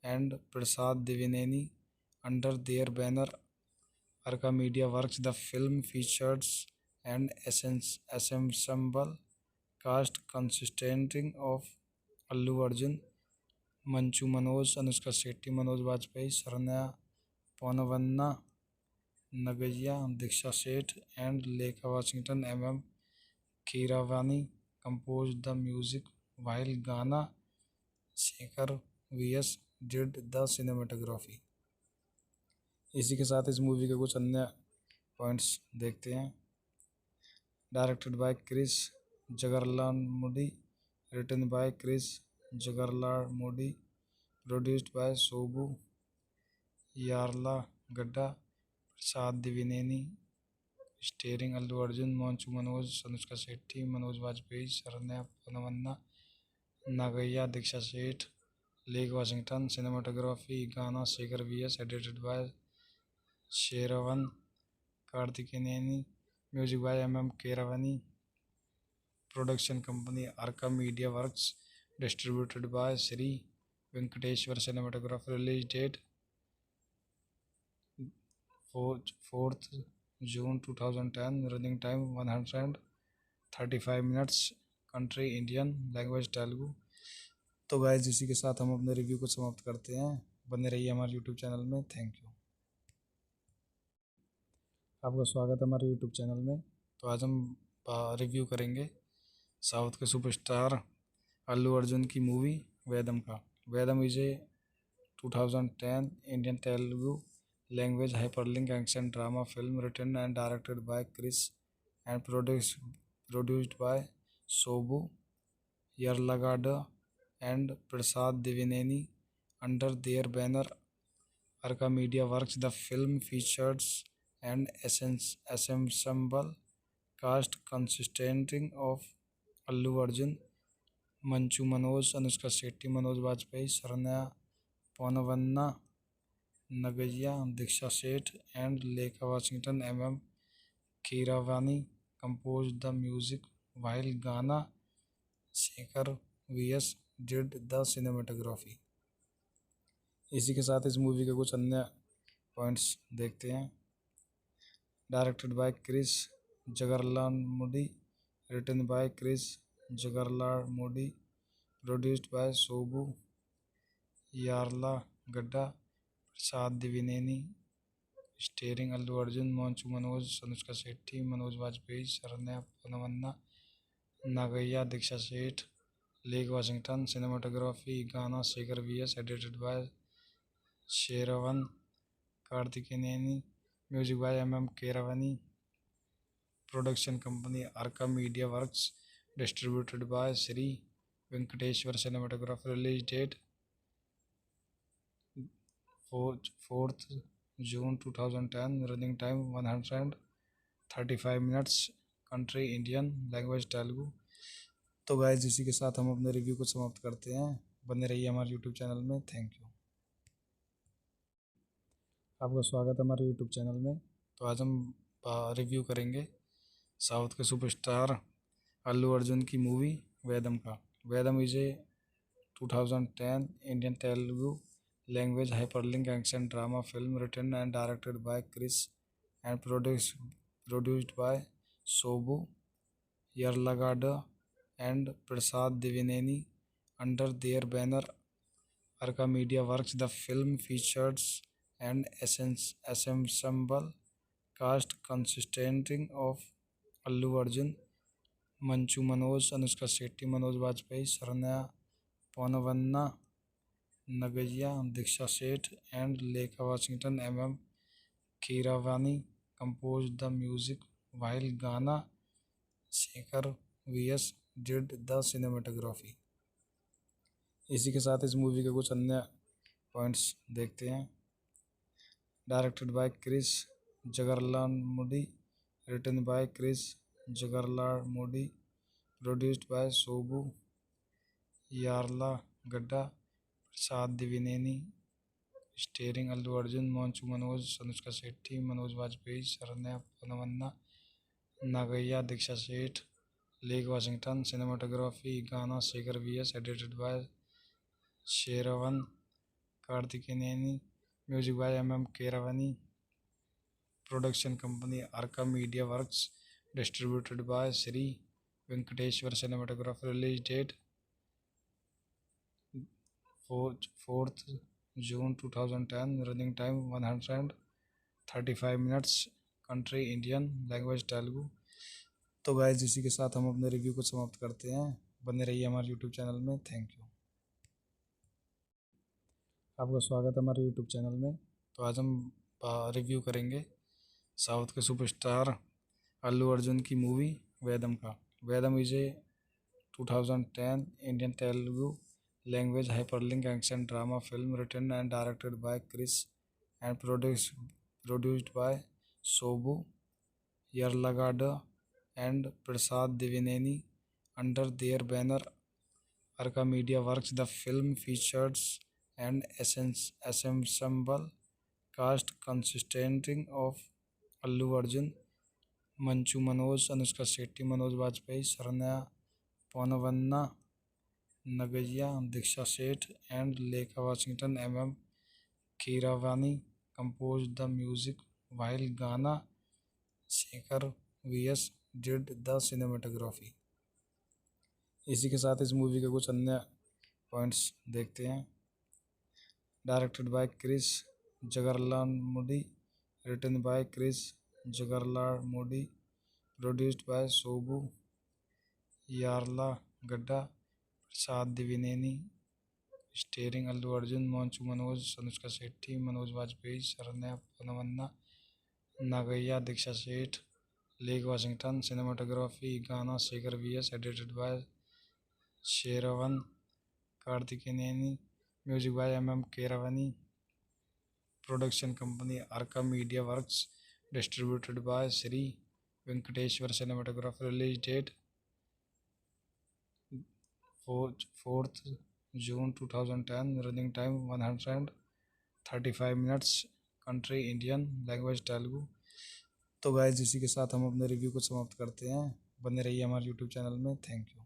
and Prasad Divineni under their banner Arca Media Works. The film features an ensemble cast consisting of Allu Arjun, Manchu Manoj, Anushka Shetty, Manoj Bajpayee, Saranya Ponavanna, Nagaya, Diksha Seth, and Lekha Washington. M.M. Keeravani composed the music, while Gana Shekhar V.S. did the cinematography. इसी के साथ इस movie के कुछ अन्य points देखते हैं। Directed by Krish जगरलाल Modi, written by Krish Jagarlamudi, produced by सोबू Yarlagadda, Prasad Devineni, starring Allu Arjun, Manchu Manoj, Anushka Shetty, Manoj Vajpayee, Saranya पनवन्ना, नागैया, Deeksha Seth, Lekha Washington. Cinematography Gnana Shekhar VS, edited by शेरवन कार्तिकेयनी, music by M Keeravani, production company Arka media works, distributed by Shri Venkateshwara cinematography. Release date 4th June 2010, running time 135 minutes, country Indian, language Telugu. तो guys इसी के साथ हम अपने review को समाप्त करते हैं। बने रहिए हमारे यूट्यूब चैनल में। Thank you. आपका स्वागत है हमारे यूट्यूब चैनल में। तो आज हम रिव्यू करेंगे साउथ के सुपरस्टार अल्लू अर्जुन की मूवी वेदम का। Vedam is a 2010 Indian Telugu language hyperlink action drama film written and directed by Chris and produced by Sobu Yarlagada and Prasad Divineni under their banner Arca Media Works. The film features an ensemble cast consisting of Allu Arjun, Manchu Manoj, Anushka Shetty, Manoj Bajpayee, Saranya Ponavanna, Nagaya, Diksha Seth, and Lekha Washington. M.M. Keeravani composed the music, while Gana Shekhar V.S. did the cinematography. इसी के साथ इस movie के कुछ अन्य points देखते हैं। Directed by Krish जगरलाल Modi, written by Krish Jagarlamudi, produced by सोबू Yarlagadda, Prasad Devineni, starring Allu Arjun, Manchu Manoj, Anushka Shetty, Manoj Vajpayee, Saranya पनवन्ना, नागैया, Deeksha Seth, Lekha Washington. Cinematography Gnana Shekhar VS, edited by शेरवन कार्तिकेयनी, music by M Keeravani, production company Arka media works, distributed by Shri Venkateshwar cinematography. Release date 4th June 2010. Running time 135 minutes. Country Indian. Language Telugu. तो guys इसी के साथ हम अपने review को समाप्त करते हैं। बने रहिए हमारे यूट्यूब चैनल में। Thank you. आपका स्वागत है हमारे यूट्यूब चैनल में। तो आज हम रिव्यू करेंगे साउथ के सुपरस्टार अल्लू अर्जुन की मूवी वेदम का। Vedam is a 2010 Indian Telugu language hyperlink action drama film written and directed by Krish and produced by सोबू Yarlagadda and Prasad Divineni under their banner Arca Media Works. The film features an ensemble cast consisting of Allu Arjun, Manchu Manoj, Anushka Shetty, Manoj Bajpayee, Saranya Ponavanna, Nagaya, Diksha Seth, and Lekha Washington. M.M. Keeravani composed the music while Ghana Shekhar V.S. did the cinematography. इसी के साथ इस movie के कुछ अन्य points देखते हैं। Directed by Krish Jagarlamudi, written by Krish Jagarlamudi, produced by सोबू Yarlagadda, Prasad Devineni, starring Allu Arjun, Manchu Manoj, Anushka Shetty, Manoj Vajpayee, Saranya पोनवन्ना, नागैया, Deeksha Seth, Lekha Washington. Cinematography Gnana Shekhar VS, edited by शेरवन कार्तिकेनेनी, music by M Keeravani, production company Arka media works, distributed by Shri Venkateshwara cinematography. Release date 4th June 2010. Running time 135 minutes. Country Indian. Language Telugu. तो guys इसी के साथ हम अपने review को समाप्त करते हैं। बने रहिए हमारे यूट्यूब चैनल में। Thank you. आपका स्वागत है हमारे यूट्यूब चैनल में। तो आज हम रिव्यू करेंगे साउथ के सुपरस्टार अल्लू अर्जुन की मूवी वेदम का। Vedam is a 2010 Indian Telugu language hyperlink action drama film written and directed by Krish and produced by सोबू Yarlagadda and Prasad Divineni under their banner Arca Media Works. The film features an ensemble cast consisting of Allu Arjun, Manchu Manoj, Anushka Shetty, Manoj Bajpayee, Saranya Ponavanna, Nagaya, Diksha Seth, and Lekha Washington. M.M. Keeravani composed the music while Ghana Shekhar V.S. did the cinematography. इसी के साथ इस movie के कुछ अन्य points देखते हैं। Directed by Krish Jagarlamudi, written by Krish Jagarlamudi, produced by सोबू Yarlagadda, Prasad Devineni, starring Allu Arjun, Manchu Manoj, Anushka Shetty, Manoj Vajpayee, Saranya पोनवन्ना, नागैया, Deeksha Seth, Lekha Washington. Cinematography Gnana Shekhar VS, edited by शेरवन कार्तिकेनेनी, music by M Keeravani, production company Arka media works, distributed by Shri Venkateshwara cinematography. Release date 4th June 2010. Running time 135 minutes. Country Indian. Language Telugu. तो guys इसी के साथ हम अपने review को समाप्त करते हैं। बने रहिए हमारे यूट्यूब चैनल में। Thank you.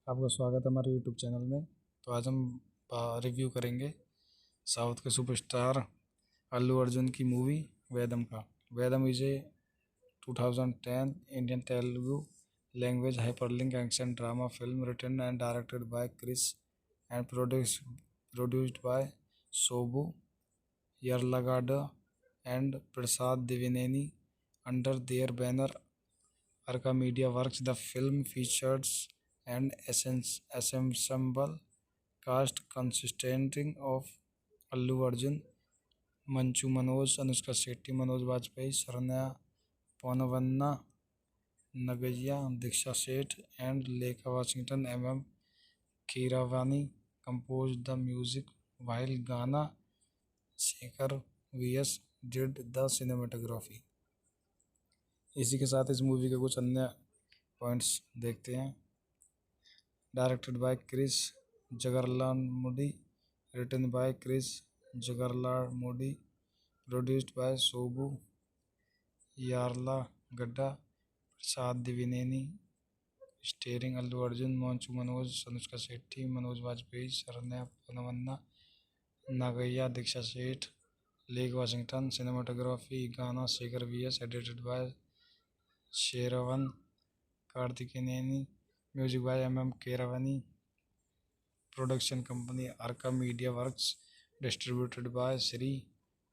आपका स्वागत है हमारे यूट्यूब चैनल में। तो आज हम रिव्यू करेंगे साउथ के सुपरस्टार अल्लू अर्जुन की मूवी वेदम का। Vedam is a 2010 Indian Telugu language hyperlink action drama film written and directed by Krish and produced by सोबू Yarlagadda and Prasad Divineni under their banner Arca Media Works. The film features an ensemble cast consisting of Allu Arjun, Manchu Manoj, Anushka Shetty, Manoj Bajpayee, Saranya Ponavanna, नगैया दीक्षा सेठ and लेखा Washington MM Keeravani compose the music while गाना Shekhar VS did the cinematography. इसी के साथ इस movie के कुछ अन्य पॉइंट्स देखते हैं। Directed by Krish Jagarlamudi, written by Krish Jagarlamudi, produced by Shobu Yarlagadda, Prasad Dwivedi, starring Allu Arjun, Manchu Manoj, Anushka Shetty, Manoj Vajpayee, Saranya पनवन्ना, नागैया Deeksha Seth, Lekha Washington. Cinematography Gnana Shekhar VS, edited by शेरवन कार्तिकेयनी, music by MM Keeravani, production company Arka media works, distributed by Shri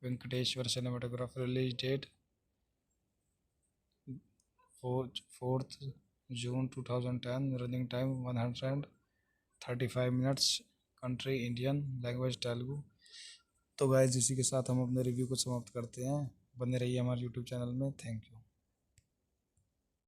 Venkateshwara cinematography. Release date 4th June 2010, running time 135 minutes, country Indian, language Telugu. तो guys इसी के साथ हम अपने review को समाप्त करते हैं। बने रहिए हमारे यूट्यूब चैनल में। Thank you.